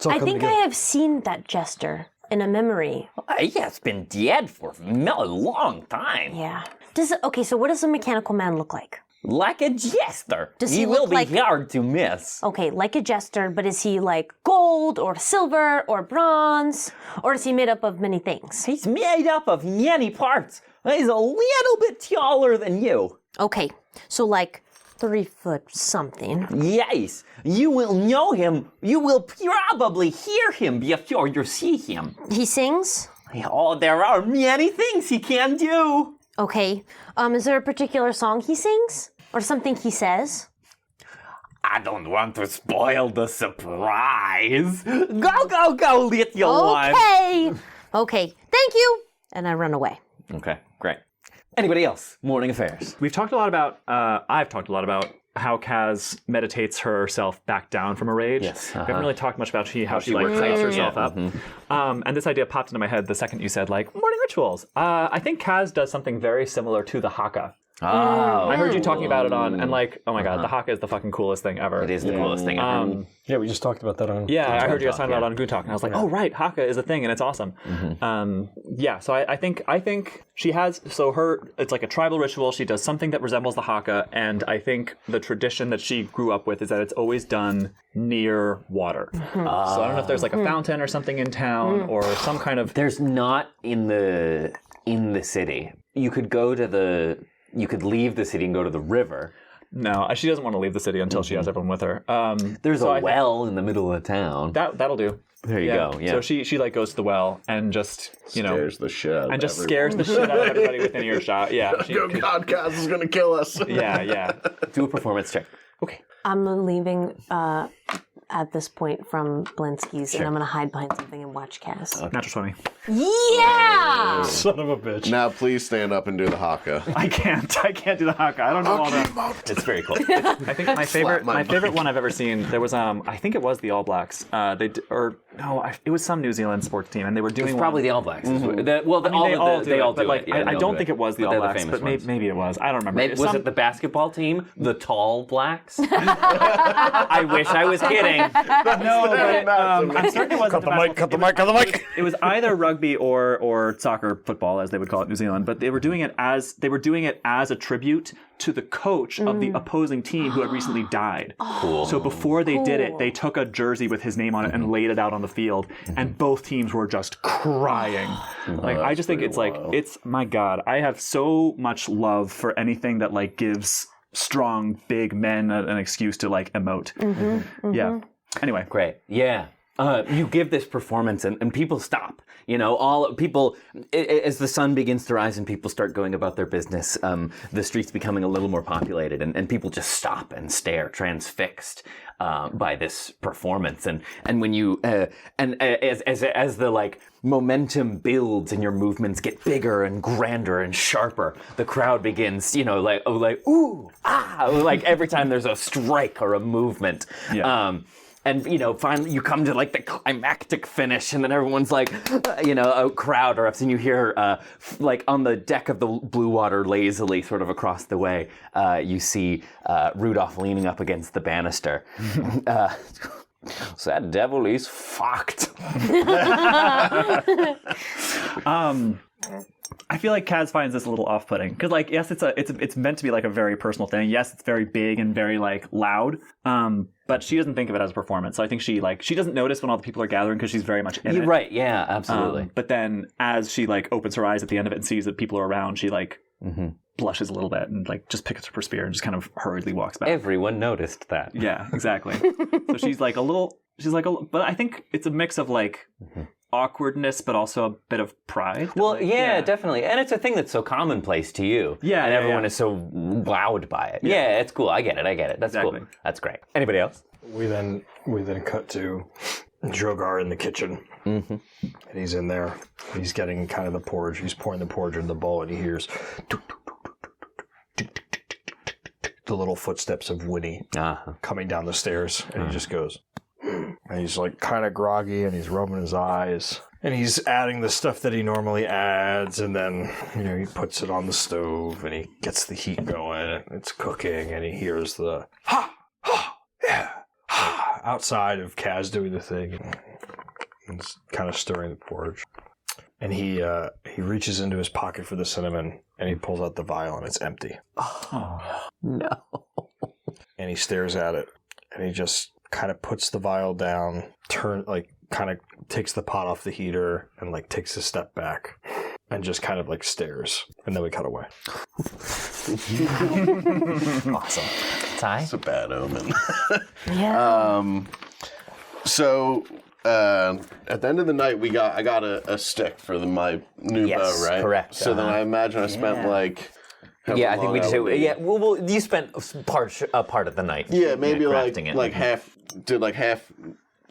I think I have seen that jester in a memory.
He has been dead for a long time.
Yeah. Okay, so what does a mechanical man look like?
Like a jester.
Does he
will
look
be
like-
hard to miss.
Okay, like a jester, but is he like gold or silver or bronze? Or is he made up of many things?
He's made up of many parts. He's a little bit taller than you.
Okay, so like 3 foot something.
Yes, you will know him. You will probably hear him before you see him.
He sings?
Oh, there are many things he can do.
Okay. Is there a particular song he sings? Or something he says?
I don't want to spoil the surprise. Go, little one.
Okay, thank you. And I run away.
Okay, great. Anybody else? Morning affairs.
I've talked a lot about how Kaz meditates herself back down from a rage.
Yes,
We haven't really talked much about how she like
works
psychs
out,
herself up. And this idea popped into my head the second you said like morning rituals. I think Kaz does something very similar to the Haka.
Oh,
I heard you talking about it on, and like, oh my god, the Haka is the fucking coolest thing ever.
it is the coolest thing ever.
Yeah, we just talked about that on.
Yeah, I heard you guys
Talk,
talking about it on Goon Talk, and I was like, oh right, Haka is a thing, and it's awesome. So I think she has, it's like a tribal ritual. She does something that resembles the Haka, and I think the tradition that she grew up with is that it's always done near water. So I don't know if there's like a fountain or something in town, or some kind of.
There's not in the city. You could leave the city and go to the river.
No, she doesn't want to leave the city until she has everyone with her.
There's
so
a well in the middle of town.
That'll do.
There you go. Yeah.
So she like goes to the well and just
Scares the shit out of
and just
everyone.
scares the shit out of everybody within earshot. Yeah.
God, Kaz is gonna kill us.
Yeah.
Do a performance check.
Okay.
I'm leaving at this point from Blinsky's, and I'm going to hide behind something and watch Cass.
Natural 20.
Yeah!
Son of a bitch.
Now please stand up and do the haka.
I can't do the Haka. I don't know all that.
It's very cool.
I think my favorite
my
favorite one I've ever seen. There was I think it was the All Blacks. It was some New Zealand sports team, and they were doing
It's probably the All Blacks. They all do
like,
it. Yeah,
I don't think it was the
But
All
they're the
Blacks,
famous
but
ones.
maybe it was. I don't remember.
Maybe, was it the basketball team? The Tall Blacks? I wish I was kidding.
No, but I'm certain it wasn't
Cut the mic.
It was either rugby or soccer, football, as they would call it in New Zealand. But they were doing it as a tribute to the coach of the opposing team who had recently died.
Cool.
So before they did it, they took a jersey with his name on it and laid it out on the field, and both teams were just crying. Like, I just think it's like, it's, my God, I have so much love for anything that like gives strong, big men an excuse to like emote. Yeah. Anyway.
Great. Yeah. You give this performance and people stop. You know, all people, as the sun begins to rise and people start going about their business, the streets becoming a little more populated and people just stop and stare, transfixed by this performance. And when you, as the like momentum builds and your movements get bigger and grander and sharper, the crowd begins, you know, like ooh, ah, like every time there's a strike or a movement.
Yeah.
And, you know, finally you come to, like, the climactic finish, and then everyone's like, you know, a crowd erupts, and you hear, like, on the deck of the Blue Water lazily sort of across the way, you see Rudolph leaning up against the banister. So that devil is fucked.
I feel like Kaz finds this a little off-putting because, like, yes, it's meant to be like a very personal thing. Yes, it's very big and very like loud, but she doesn't think of it as a performance. So I think she doesn't notice when all the people are gathering because she's very much in it.
Right? Yeah, absolutely.
But then, as she like opens her eyes at the end of it and sees that people are around, she like blushes a little bit and like just picks up her spear and just kind of hurriedly walks back.
Everyone noticed that.
Yeah, exactly. So she's like, but I think it's a mix of like. Awkwardness, but also a bit of pride.
Well, yeah, definitely. And it's a thing that's so commonplace to you.
Yeah.
And everyone is so wowed by it. Yeah, it's cool. I get it. That's cool. That's great. Anybody else?
We then cut to Drogar in the kitchen. And he's in there. He's getting kind of the porridge. He's pouring the porridge in the bowl, and he hears the little footsteps of Winnie coming down the stairs, and he just goes... And he's like kind of groggy and he's rubbing his eyes and he's adding the stuff that he normally adds, and then, you know, he puts it on the stove and he gets the heat going and it's cooking, and he hears the outside of Kaz doing the thing and it's kind of stirring the porridge. And he reaches into his pocket for the cinnamon and he pulls out the vial and it's empty.
Oh, no.
And he stares at it and he just kind of puts the vial down, kind of takes the pot off the heater and like takes a step back and just kind of like stares, and then we cut away.
Awesome. Ty?
It's a bad omen.
Yeah.
So at the end of the night, I got a stick for my new bow, right?
Correct.
So then I imagine I spent like.
Yeah, I think we just say, yeah. Well, you spent a part of the night.
Yeah, maybe
crafting
like half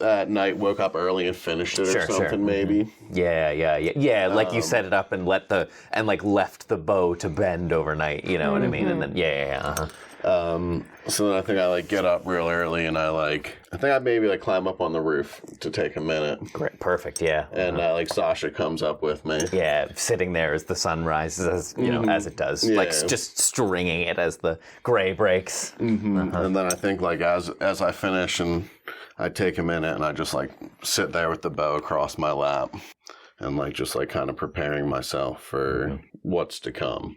night, woke up early and finished it or something, maybe.
Yeah. Like you set it up and left the bow to bend overnight. You know what I mean? And then
So then I think I like get up real early and I think I maybe like climb up on the roof to take a minute.
Great, perfect, yeah.
And like Sasha comes up with me.
Yeah, sitting there as the sun rises, as you know, as it does, like just stringing it as the gray breaks.
And then I think like as I finish and I take a minute and I just like sit there with the bow across my lap and like just like kind of preparing myself for what's to come.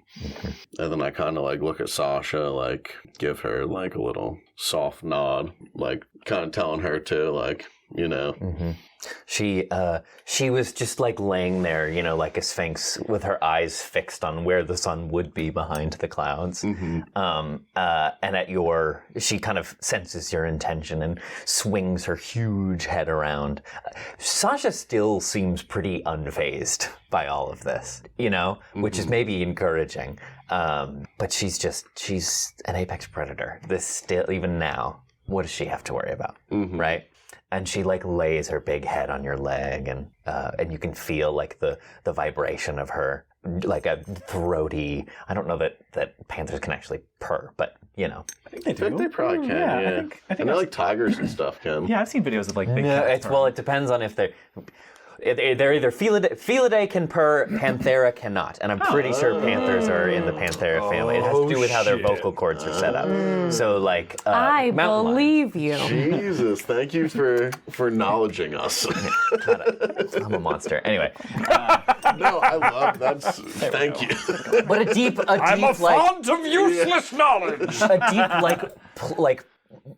And then I kind of like look at Sasha, like give her like a little soft nod, like kind of telling her to like, you know.
She was just like laying there, you know, like a sphinx with her eyes fixed on where the sun would be behind the clouds. And she kind of senses your intention and swings her huge head around. Sasha still seems pretty unfazed by all of this, you know, which is maybe encouraging. But she's an apex predator. This still, even now, what does she have to worry about, right? And she like lays her big head on your leg, and you can feel like the vibration of her, like a throaty. I don't know that panthers can actually purr, but you know.
I think they do.
I think they probably can. Yeah, I think like tigers and stuff can.
Yeah, I've seen videos of like big cats.
It depends on if they're either Felidae can purr, Panthera cannot, and I'm pretty sure panthers are in the Panthera family. It has to do with how their vocal cords are set up. So like,
I
mountain
believe you.
Jesus, thank you for acknowledging us.
I'm a monster. Anyway,
No, I love that's. Thank you.
But a deep,
I'm a
like,
font of useless knowledge.
a deep, like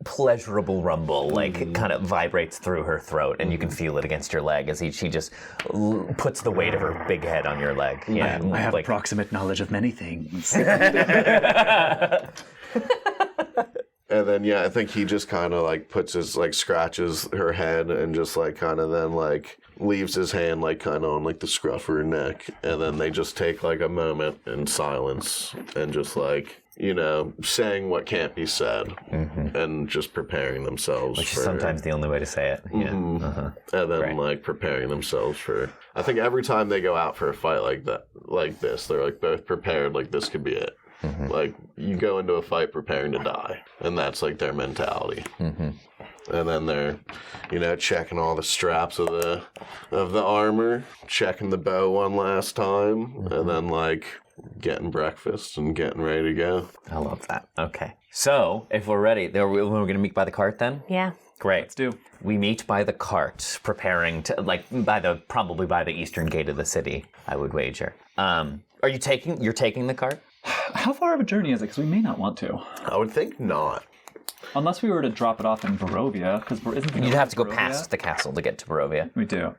pleasurable rumble, like kind of vibrates through her throat, and you can feel it against your leg as she just puts the weight of her big head on your leg. Yeah,
I have approximate knowledge of many things.
And then I think he just kind of like puts his like scratches her head and just like kind of then like leaves his hand like kind of on like the scruff of her neck, and then they just take like a moment in silence and just like, you know, saying what can't be said and just preparing themselves.
Which is sometimes the only way to say it. Yeah.
And then like preparing themselves for. I think every time they go out for a fight like that, like this, they're like both prepared. Like this could be it. Like you go into a fight preparing to die, and that's like their mentality. And then they're, you know, checking all the straps of the armor, checking the bow one last time, and then like getting breakfast and getting ready to go.
I love that. Okay. So, if we're ready, we're going to meet by the cart then?
Yeah.
Great.
Let's do.
We meet by the cart, preparing to, like, probably by the eastern gate of the city, I would wager. You're taking the cart?
How far of a journey is it? Because we may not want to.
I would think not.
Unless we were to drop it off in Barovia, because
You'd have to go past the castle to get to Barovia.
We do.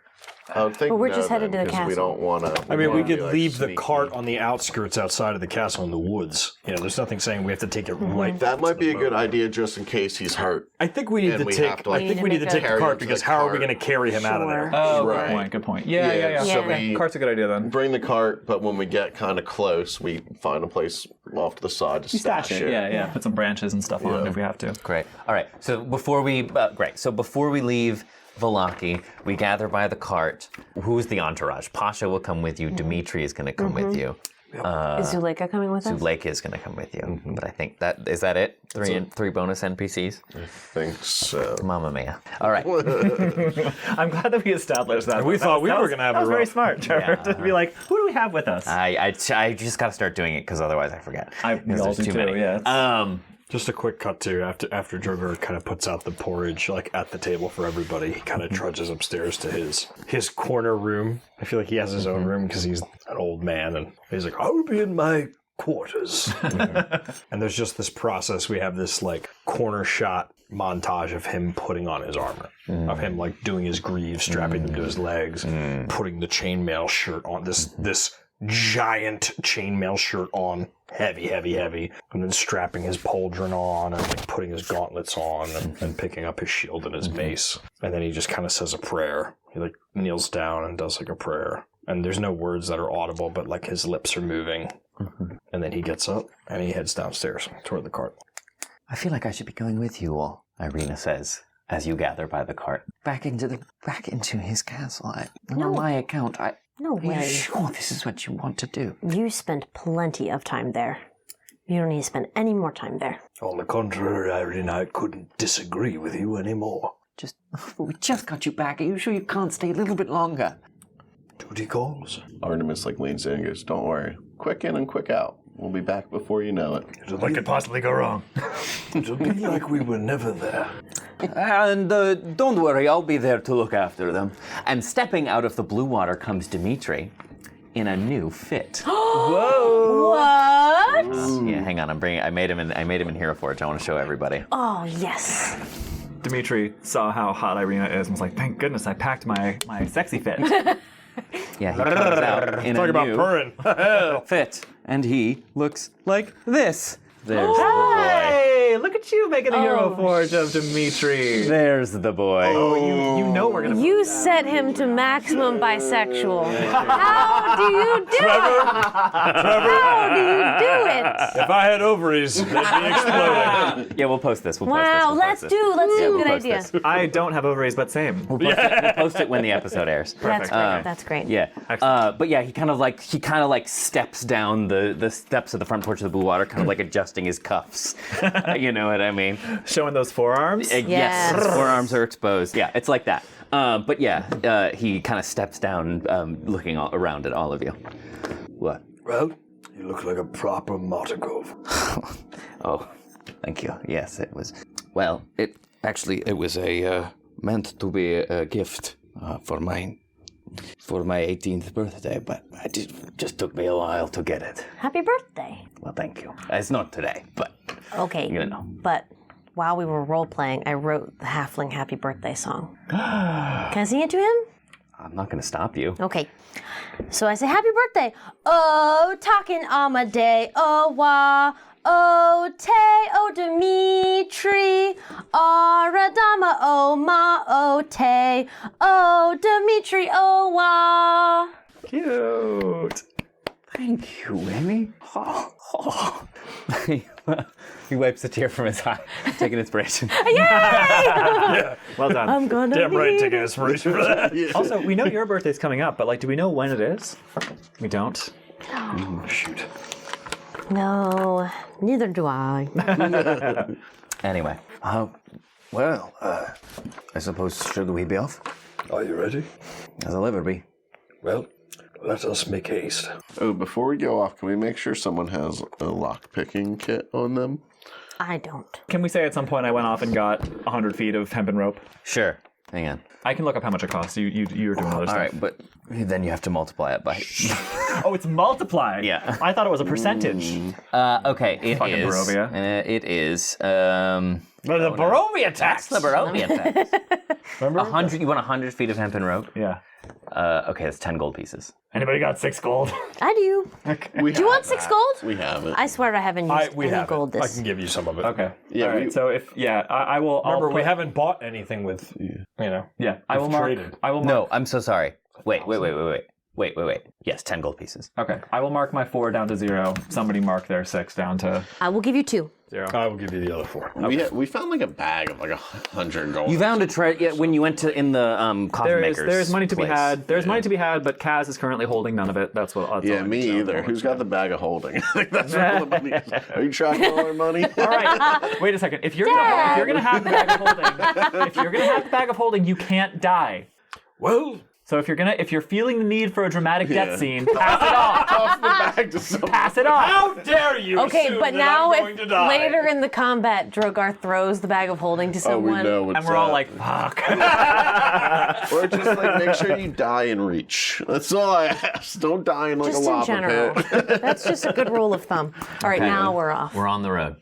I would think
But we're
no,
just headed
then,
to the
'cause we
castle.
don't want to.
I mean, we could leave the cart on the outskirts outside of the castle in the woods. You know, there's nothing saying we have to take it right.
That might be a good idea just in case he's hurt.
I think we need
And
to
we
take.
have to,
I
like,
think we need to take the
carry
cart
him to
because
the
how are we
cart.
going to carry him out of there?
Oh,
Right.
good point. Yeah.
So
Okay.
we
Cart's a good idea then.
bring the cart, but when we get kind of close, we find a place off to the side to stash it.
Yeah. Put some branches and stuff on it if we have to.
Great. All right. So before we leave Vallaki, we gather by the cart. Who's the entourage? Pasha will come with you. Dimitri is going to come with you.
Is Zuleika coming with us?
Zuleika is going to come with you. But I think is that it? Three bonus NPCs?
I think so.
Mamma mia. All right.
I'm glad that we established that.
We thought we were going to have
That
a
was very
rough.
smart, Trevor, to be like, who do we have with us?
I just got to start doing it because otherwise I forget.
We
Because
all
there's
do
too
too,
many.
yeah.
Just a quick cut too. After Drogar kind of puts out the porridge like at the table for everybody, he kind of trudges upstairs to his corner room. I feel like he has his own room because he's an old man, and he's like, "I will be in my quarters." And there's just this process. We have this like corner shot montage of him putting on his armor, of him like doing his greaves, strapping them to his legs, putting the chainmail shirt on. This giant chainmail shirt on, heavy, and then strapping his pauldron on and like putting his gauntlets on and picking up his shield and his mace. And then he just kind of says a prayer. He like kneels down and does like a prayer. And there's no words that are audible, but like his lips are moving. And then he gets up and he heads downstairs toward the cart.
I feel like I should be going with you all, Irina says, as you gather by the cart. Back into his castle. On my account,
No
Are you
way.
sure this is what you want to do?
You spent plenty of time there. You don't need to spend any more time there.
On the contrary, Irene, I couldn't disagree with you anymore.
We just got you back. Are you sure you can't stay a little bit longer?
Duty calls.
Artemis like leans in and goes, "Don't worry. Quick in and quick out. We'll be back before you know it."
What could possibly go wrong? It'll be like we were never there.
And don't worry, I'll be there to look after them. And stepping out of the blue water comes Dimitri in a new fit.
What?
Yeah, hang on. I made him in Hero Forge. I want to show everybody.
Oh, yes.
Dimitri saw how hot Irina is and was like, thank goodness I packed my sexy fit.
Yeah, he comes out in
Talk
a
about
new
purring.
fit, and he looks like this. There's the boy.
Hey, look at you making a Hero Forge of Dimitri.
There's the boy.
Oh, you know we're going to...
You set him to maximum bisexual. How do you do it? How do you do it?
If I had ovaries, they'd be exploding.
Yeah, we'll post this.
Wow, let's do. Good idea.
I don't have ovaries, but same.
We'll post it when the episode airs.
That's great. That's great.
Yeah, but yeah, he kind of like steps down the steps of the front porch of the blue water, kind of like adjusting his cuffs. You know what I mean?
Showing those forearms?
Yes, his forearms are exposed. Yeah, it's like that. But yeah, he kind of steps down, looking around at all of you. What?
Well, you look like a proper Motakov.
Oh, thank you. Yes, it was. Well, it was meant to be a gift for my
for my 18th birthday, but it just took me a while to get it.
Happy birthday.
Well, thank you. It's not today, but
Okay.
you know.
But while we were role playing, I wrote the Halfling Happy Birthday song. Can I sing it to him?
I'm not going to stop you.
Okay. So I say, Happy birthday. Oh, talking Amade. Oh, wa. Oh, te. Oh, Dimitri. Aradama. Oh, ma. Oh, te. Oh, Dimitri. Oh, wa.
Cute.
Thank you, Winnie. He wipes a tear from his eye, taking inspiration.
Well done.
I'm gonna
Damn
be
right, taking inspiration for that.
Also, we know your birthday's coming up, but like, do we know when it is? We don't.
Shoot.
No, neither do I.
Anyway,
Well, I suppose, should we be off?
Are you ready?
As I'll ever be.
Well, let us make haste.
Oh, before we go off, can we make sure someone has a lock-picking kit on them?
I don't.
Can we say at some point I went off and got 100 feet of hempen rope?
sure. Hang on.
I can look up how much it costs. You're doing other
All
stuff.
right, but then you have to multiply it by.
Oh, it's multiplying.
Yeah.
I thought it was a percentage.
Okay, it
Fucking
is.
Barovia.
It is.
The Barovia tax!
That's the Barovia tax. Remember? 100. You want 100 feet of hempen rope?
Yeah.
Okay, that's 10 gold pieces.
Anybody got 6 gold?
I do.
Do
Do you want 6 gold?
We have it.
I swear I haven't used
We
any
have
gold
it. I
this.
can give you some of it.
Okay.
Yeah,
All right. So I will.
Remember,
I'll
we haven't bought anything with, you know.
Yeah. I will
We've
mark.
traded.
I will mark.
No, I'm so sorry. Wait. Yes, 10 gold pieces.
Okay. I will mark my 4 down to 0. Somebody mark their 6 down to
I will give you 2.
0.
I will give you the other 4.
We found like a bag of like 100 gold.
You found a treasure when you went to in the coffin makers.
There's money to be
place.
had. There's money to be had, but Kaz is currently holding none of it. That's what. That's all
Yeah,
I need
me
to know.
either. Who's got the bag of holding? I think that's where all the money is. Are you tracking all our money?
All right. Wait a second. If you're gonna have the bag of holding, you can't die.
Well,
So if you're feeling the need for a dramatic death scene, pass it off.
Toss the bag to someone.
Pass it off.
how dare you
Okay,
assume
but
that
now
I'm going
if
to die?
later in the combat, Drogar throws the bag of holding to
Oh, we
someone.
know what's
And we're all
up.
like, fuck.
Or just like make sure you die in reach. That's all I ask. Don't die in like
Just
a
in
lava
general.
pit.
That's just a good rule of thumb. All right, now we're off.
We're on the road.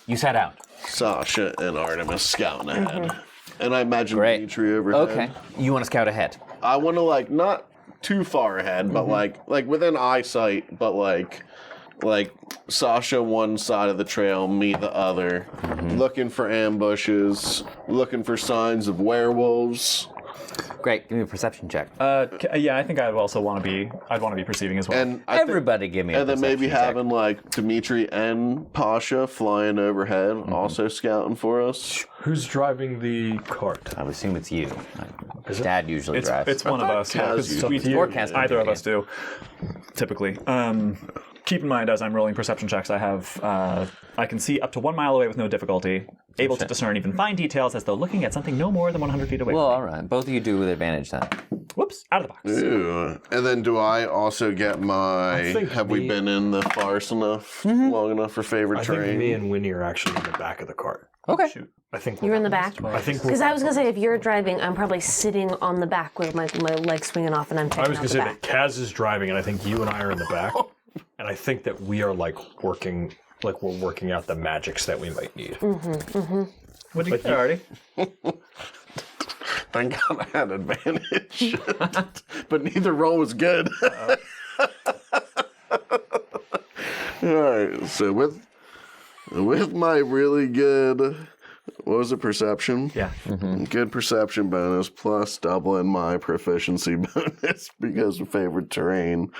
You set out.
Sasha and Artemis scouting ahead. And I imagine
Great.
Dimitri overhead.
Okay. You want to scout ahead?
I want to like not too far ahead, but like within eyesight, but like Sasha one side of the trail, me the other, looking for ambushes, looking for signs of werewolves.
Great. Give me a perception check.
Yeah, I think I'd want to be perceiving as well.
And I think-
Everybody give me a
and then maybe
perception check.
having like Dimitri and Pasha flying overhead, also scouting for us.
Who's driving the cart?
I would assume it's you. Dad usually drives.
It's one of us. Yeah,
Kaz
because
usually
Or Kaz can
either
do
of
it,
us do, typically. Keep in mind, as I'm rolling perception checks, I have I can see up to 1 mile away with no difficulty, able to discern even fine details as though looking at something no more than 100 feet away.
Well, all right. Both of you do with advantage then.
Whoops, out of the box.
Ew. And then do I also get my?
think
Have we
me-
been in the forest enough, long enough for favorite
I
terrain?
think me and Winnie are actually in the back of the cart.
Okay.
I think
You're in the back?
I think
Because I was going to say, if you're driving, I'm probably sitting on the back with my legs swinging off and I'm checking
I was
out
going to
the
say
back.
that Kaz is driving, and I think you and I are in the back. And I think that we are working out the magics that we might need.
What do you get, Artie?
Thank God I had advantage, but neither roll was good. All right, so with my really good, what was it, perception?
Yeah.
Good perception bonus plus doubling my proficiency bonus because of favorite terrain.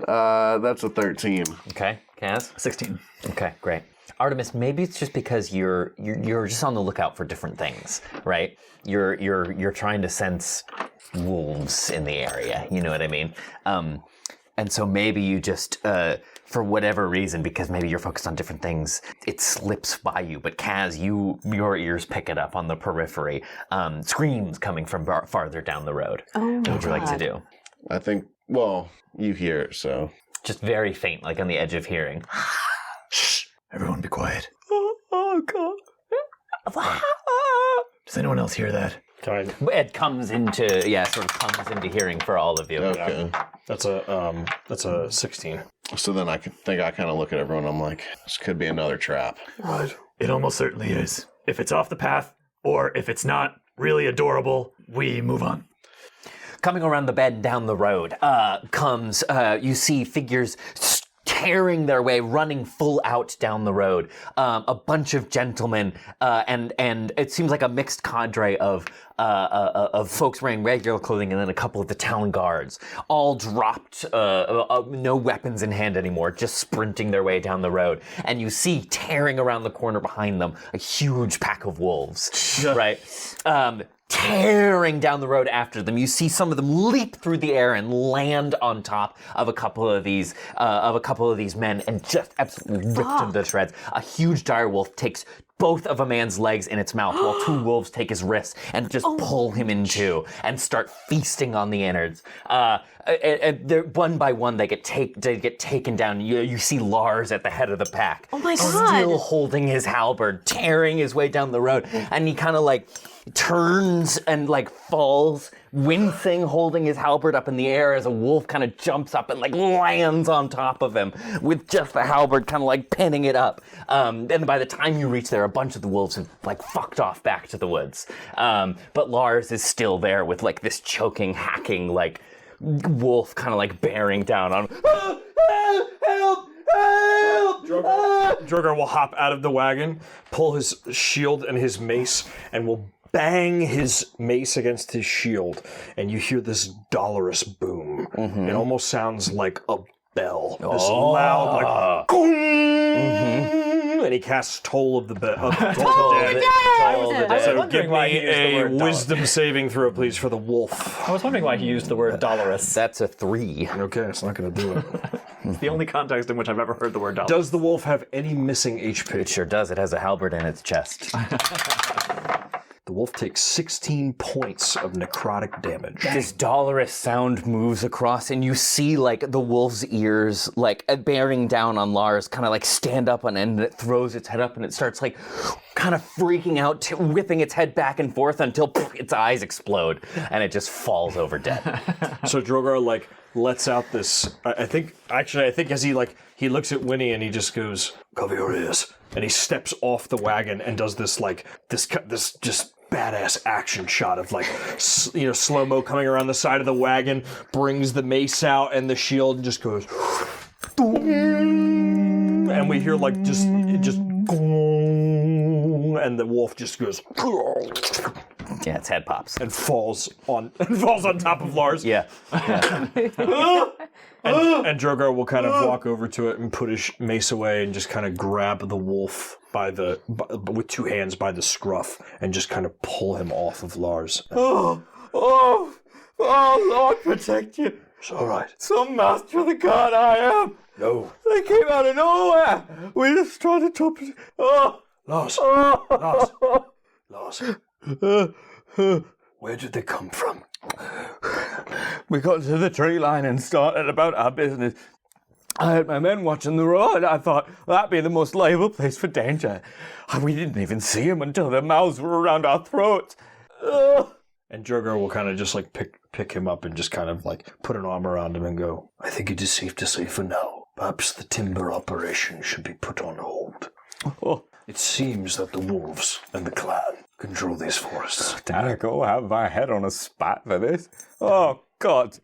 That's a 13.
Okay. Kaz?
16.
Okay, great. Artemis, maybe it's just because you're just on the lookout for different things, right? You're trying to sense wolves in the area. You know what I mean? And so maybe you just, for whatever reason, because maybe you're focused on different things, it slips by you. But Kaz, your ears pick it up on the periphery. Screams coming from farther down the road.
Oh
What
my
would you like to
God.
do?
I think, well, you hear it, so.
Just very faint, like on the edge of hearing.
Shh! Everyone be quiet.
Oh God.
Does anyone else hear that?
It comes into sort of comes into hearing for all of you.
Okay.
That's a 16.
So then I kind of look at everyone. I'm like, this could be another trap.
Right. It almost certainly is. If it's off the path, or if it's not really adorable, we move on.
Coming around the bend down the road comes, you see figures tearing their way, running full out down the road. A bunch of gentlemen, and it seems like a mixed cadre of folks wearing regular clothing and then a couple of the town guards, all dropped, no weapons in hand anymore, just sprinting their way down the road. And you see tearing around the corner behind them a huge pack of wolves, right? Tearing down the road after them. You see some of them leap through the air and land on top of a couple of these men and just absolutely rip them to shreds. A huge dire wolf takes both of a man's legs in its mouth while two wolves take his wrists and just pull him in two and start feasting on the innards. One by one, they get taken down. You see Lars at the head of the pack.
Oh my God.
Still holding his halberd, tearing his way down the road. And he kind of like turns and like falls, wincing, holding his halberd up in the air as a wolf kind of jumps up and like lands on top of him with just the halberd kind of like pinning it up. And by the time you reach there, a bunch of the wolves have like fucked off back to the woods. But Lars is still there with like this choking, hacking like wolf kind of like bearing down on him. Help!
Drogar will hop out of the wagon, pull his shield and his mace, and will bang his mace against his shield, and you hear this dolorous boom. Mm-hmm. It almost sounds like a bell. This loud, like, and he casts Toll of the Dead. So give me a wisdom saving throw, please, for the wolf.
I was wondering why he used the word dolorous.
That's a 3.
Okay, it's not going to do it.
It's the only context in which I've ever heard the word dolorous.
Does the wolf have any missing HP?
It sure does. It has a halberd in its chest.
The wolf takes 16 points of necrotic damage.
This dolorous sound moves across, and you see like the wolf's ears, like bearing down on Lars, kind of like stand up on end, and it throws its head up, and it starts like kind of freaking out, whipping its head back and forth until its eyes explode, and it just falls over dead.
So Drogar like lets out this. I think as he looks at Winnie and he just goes, "Cover your ears," and he steps off the wagon and does this just badass action shot of like slow-mo coming around the side of the wagon, brings the mace out and the shield and just goes, and we hear like just and the wolf just goes,
yeah, its head pops
and falls on top of Lars.
Yeah.
And Drogar will kind of walk over to it and put his mace away and just kind of grab the wolf with two hands by the scruff and just kind of pull him off of Lars.
Oh, Lord protect you.
It's all right.
Some master of the god I am.
No.
They came out of nowhere. We just tried to top it. Oh.
Lars. Where did they come from?
We got to the tree line and started about our business. I had my men watching the road. I thought that'd be the most liable place for danger. We didn't even see them until their mouths were around our throats.
And Drogar will kind of just like pick him up and just kind of like put an arm around him and go, I think it is safe to say for now, perhaps the timber operation should be put on hold.
Oh.
It seems that the wolves and the clan control these forests.
Danica, have my head on a spot for this? Oh, God.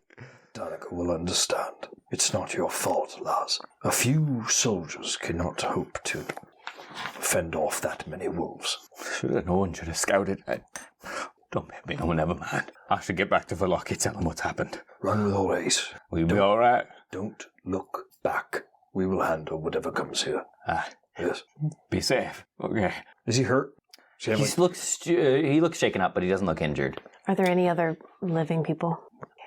Danica will understand. It's not your fault, Lars. A few soldiers cannot hope to fend off that many wolves.
No one should have scouted. Don't make me. No, never mind. I should get back to Vallaki, tell them what's happened.
Run with all haste.
We'll be all right.
Don't look back. We will handle whatever comes here. Yes.
Be safe. Okay.
Is he hurt?
He looks shaken up, but he doesn't look injured.
Are there any other living people?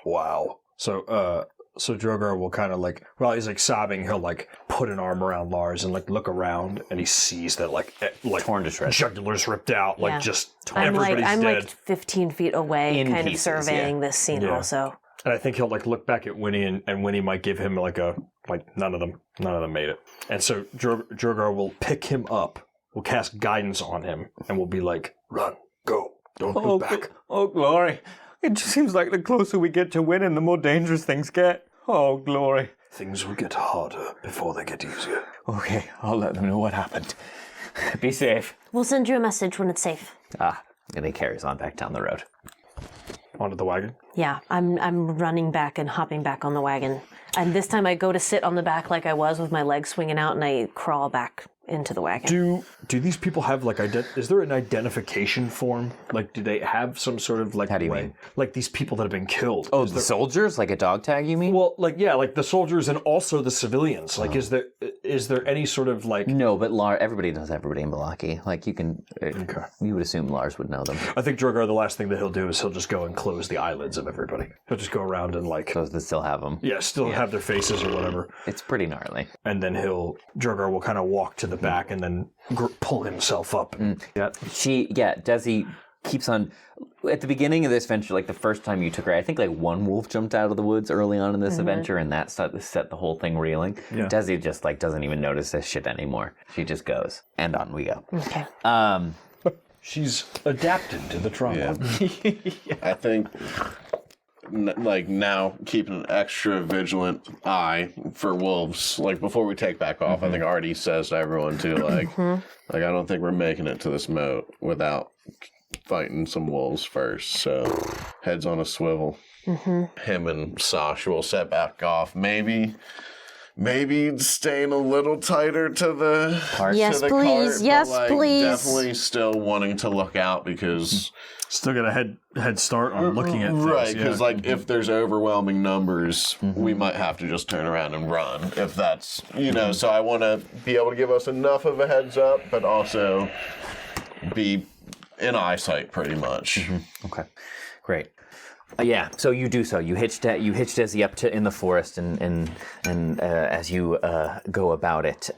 Wow. So Drogar will kind of like, while he's like sobbing, he'll like put an arm around Lars and like look around, and he sees that like
torn to shreds,
jugular's ripped out, like just everybody's
I'm
dead.
Like 15 feet away,
In
kind
pieces,
of surveying this scene also.
And I think he'll like look back at Winnie, and Winnie might give him like none of them made it. And so Drogar will pick him up, will cast guidance on him, and will be like, run, go. Don't look back.
Oh, glory. It just seems like the closer we get to winning, the more dangerous things get. Oh, glory.
Things will get harder before they get easier.
Okay, I'll let them know what happened. Be safe.
We'll send you a message when it's safe.
And he carries on back down the road.
Onto the wagon.
Yeah, I'm running back and hopping back on the wagon. And this time I go to sit on the back like I was with my legs swinging out, and I crawl back into the wagon.
Do these people have like is there an identification form? Like, do they have some sort of like?
How do you mean?
Like these people that have been killed?
Oh, the soldiers, like a dog tag? You mean?
Well, like like the soldiers and also the civilians. Like, is there any sort of like?
No, but everybody knows everybody in Vallaki. Like you can, you would assume Lars would know them.
I think Drogar, the last thing that he'll do is he'll just go and close the eyelids of everybody. He'll just go around and like
those that still have them.
Yeah, still have their faces or whatever.
It's pretty gnarly.
And then Drogar will kind of walk to the back and then pull himself up.
Desi keeps on. At the beginning of this venture, like the first time you took her, I think like one wolf jumped out of the woods early on in this adventure, and that set the whole thing reeling. Yeah. Desi just like doesn't even notice this shit anymore. She just goes, and on we go.
Okay.
She's adapted to the trauma.
Yeah. I think, like, now keeping an extra vigilant eye for wolves. Like, before we take back off, I think Artie says to everyone, too, like, I don't think we're making it to this moat without fighting some wolves first. So, heads on a swivel. Him and Sasha will set back off. Maybe staying a little tighter to the cart.
Yes,
to the
please.
cart,
Yes,
but, like,
please.
Definitely still wanting to look out because
still got a head start on looking at things.
Right, because like if there's overwhelming numbers, we might have to just turn around and run. If that's so I want to be able to give us enough of a heads up, but also be in eyesight pretty much.
Okay, great. So you do so. You hitch Desi up in the forest, and as you go about it,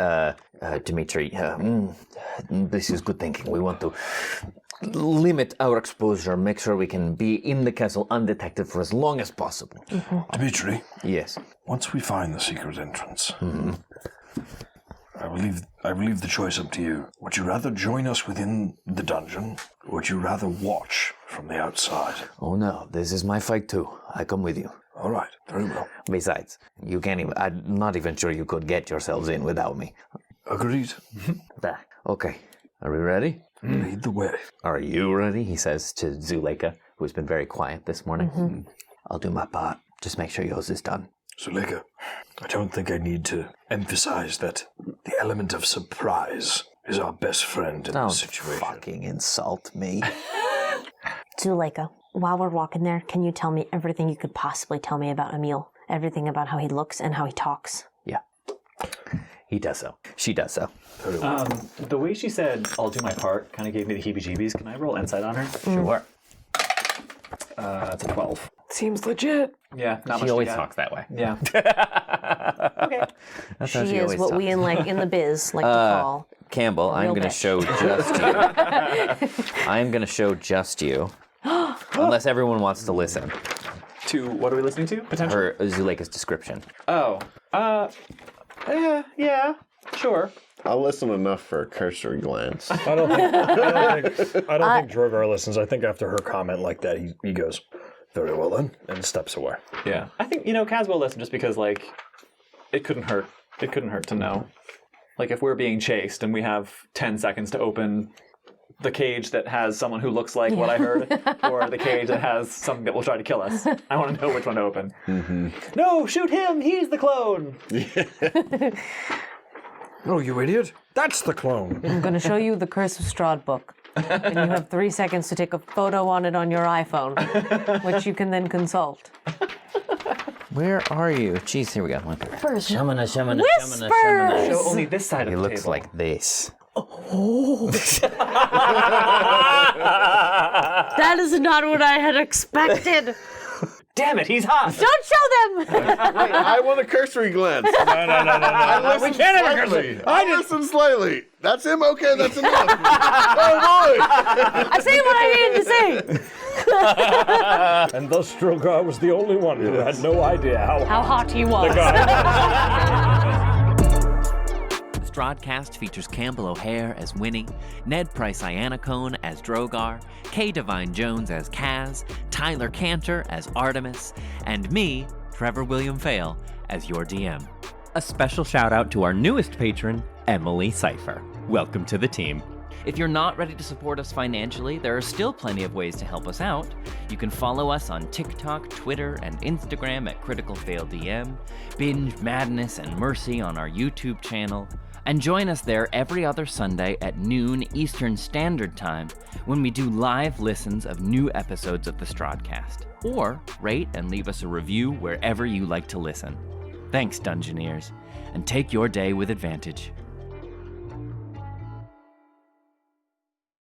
Dimitri, this is good thinking. We want to limit our exposure, make sure we can be in the castle undetected for as long as possible.
Dimitri.
Yes.
Once we find the secret entrance, I will leave the choice up to you. Would you rather join us within the dungeon, or would you rather watch from the outside?
Oh no, this is my fight too. I come with you.
All right, very well.
Besides, you can't even. I'm not even sure you could get yourselves in without me.
Agreed.
Okay, are we ready?
Lead the way.
Are you ready? He says to Zuleika, who's been very quiet this morning. I'll do my part. Just make sure yours is done.
Zuleika, I don't think I need to emphasize that the element of surprise is our best friend in this situation.
Don't fucking insult me.
Zuleika, while we're walking there, can you tell me everything you could possibly tell me about Emil? Everything about how he looks and how he talks?
Yeah. He does so. She does so.
The way she said, I'll do my part, kind of gave me the heebie-jeebies. Can I roll insight on her?
Sure.
It's a 12.
Seems legit.
Yeah, not much
She
to
always
get.
talks that way.
Yeah.
Okay. That's how
She is
always
what
talks.
we in the biz like to call.
Campbell, I'm going to
bitch.
show just you. I am going to show just you. Unless everyone wants to listen.
To what are we listening to? Potentially.
Her Zuleika's description.
Oh. Yeah. Sure.
I'll listen enough for a cursory glance.
I don't think Drogar listens. I think after her comment like that, he goes, very well then, and steps away.
Yeah. I think, Kaz will listen just because, like, it couldn't hurt. It couldn't hurt to know. Like, if we're being chased and we have 10 seconds to open the cage that has someone who looks like what I heard, or the cage that has something that will try to kill us, I want to know which one to open. No, shoot him! He's the clone!
Oh, you idiot. That's the clone.
I'm going to show you the Curse of Strahd book. And you have 3 seconds to take a photo on it on your iPhone, which you can then consult.
Where are you? Jeez, here we go.
First,
Shamana.
Show only this side of
He
the
looks
table.
like this.
that is not what I had expected.
Damn it, he's hot!
Don't show them!
Wait, I want a cursory glance. No. I listened slightly. I listened slightly. That's him? Okay, that's enough. Oh, boy!
I say what I needed to say.
And thus Drogar was the only one who had no idea
How hot he was.
Strahdcast features Campbell O'Hare as Winnie, Ned Pryce Iannacone as Drogar, K. Devine-Jones as Kaz, Tyler Kanter as Artemis, and me, Trevor William Fayle, as your DM. A special shout out to our newest patron, Emily Cipher. Welcome to the team. If you're not ready to support us financially, there are still plenty of ways to help us out. You can follow us on TikTok, Twitter, and Instagram at Critical Fail DM, binge Madness and Mercy on our YouTube channel, and join us there every other Sunday at noon Eastern Standard Time when we do live listens of new episodes of the Strahdcast. Or rate and leave us a review wherever you like to listen. Thanks, Dungeoneers, and take your day with advantage.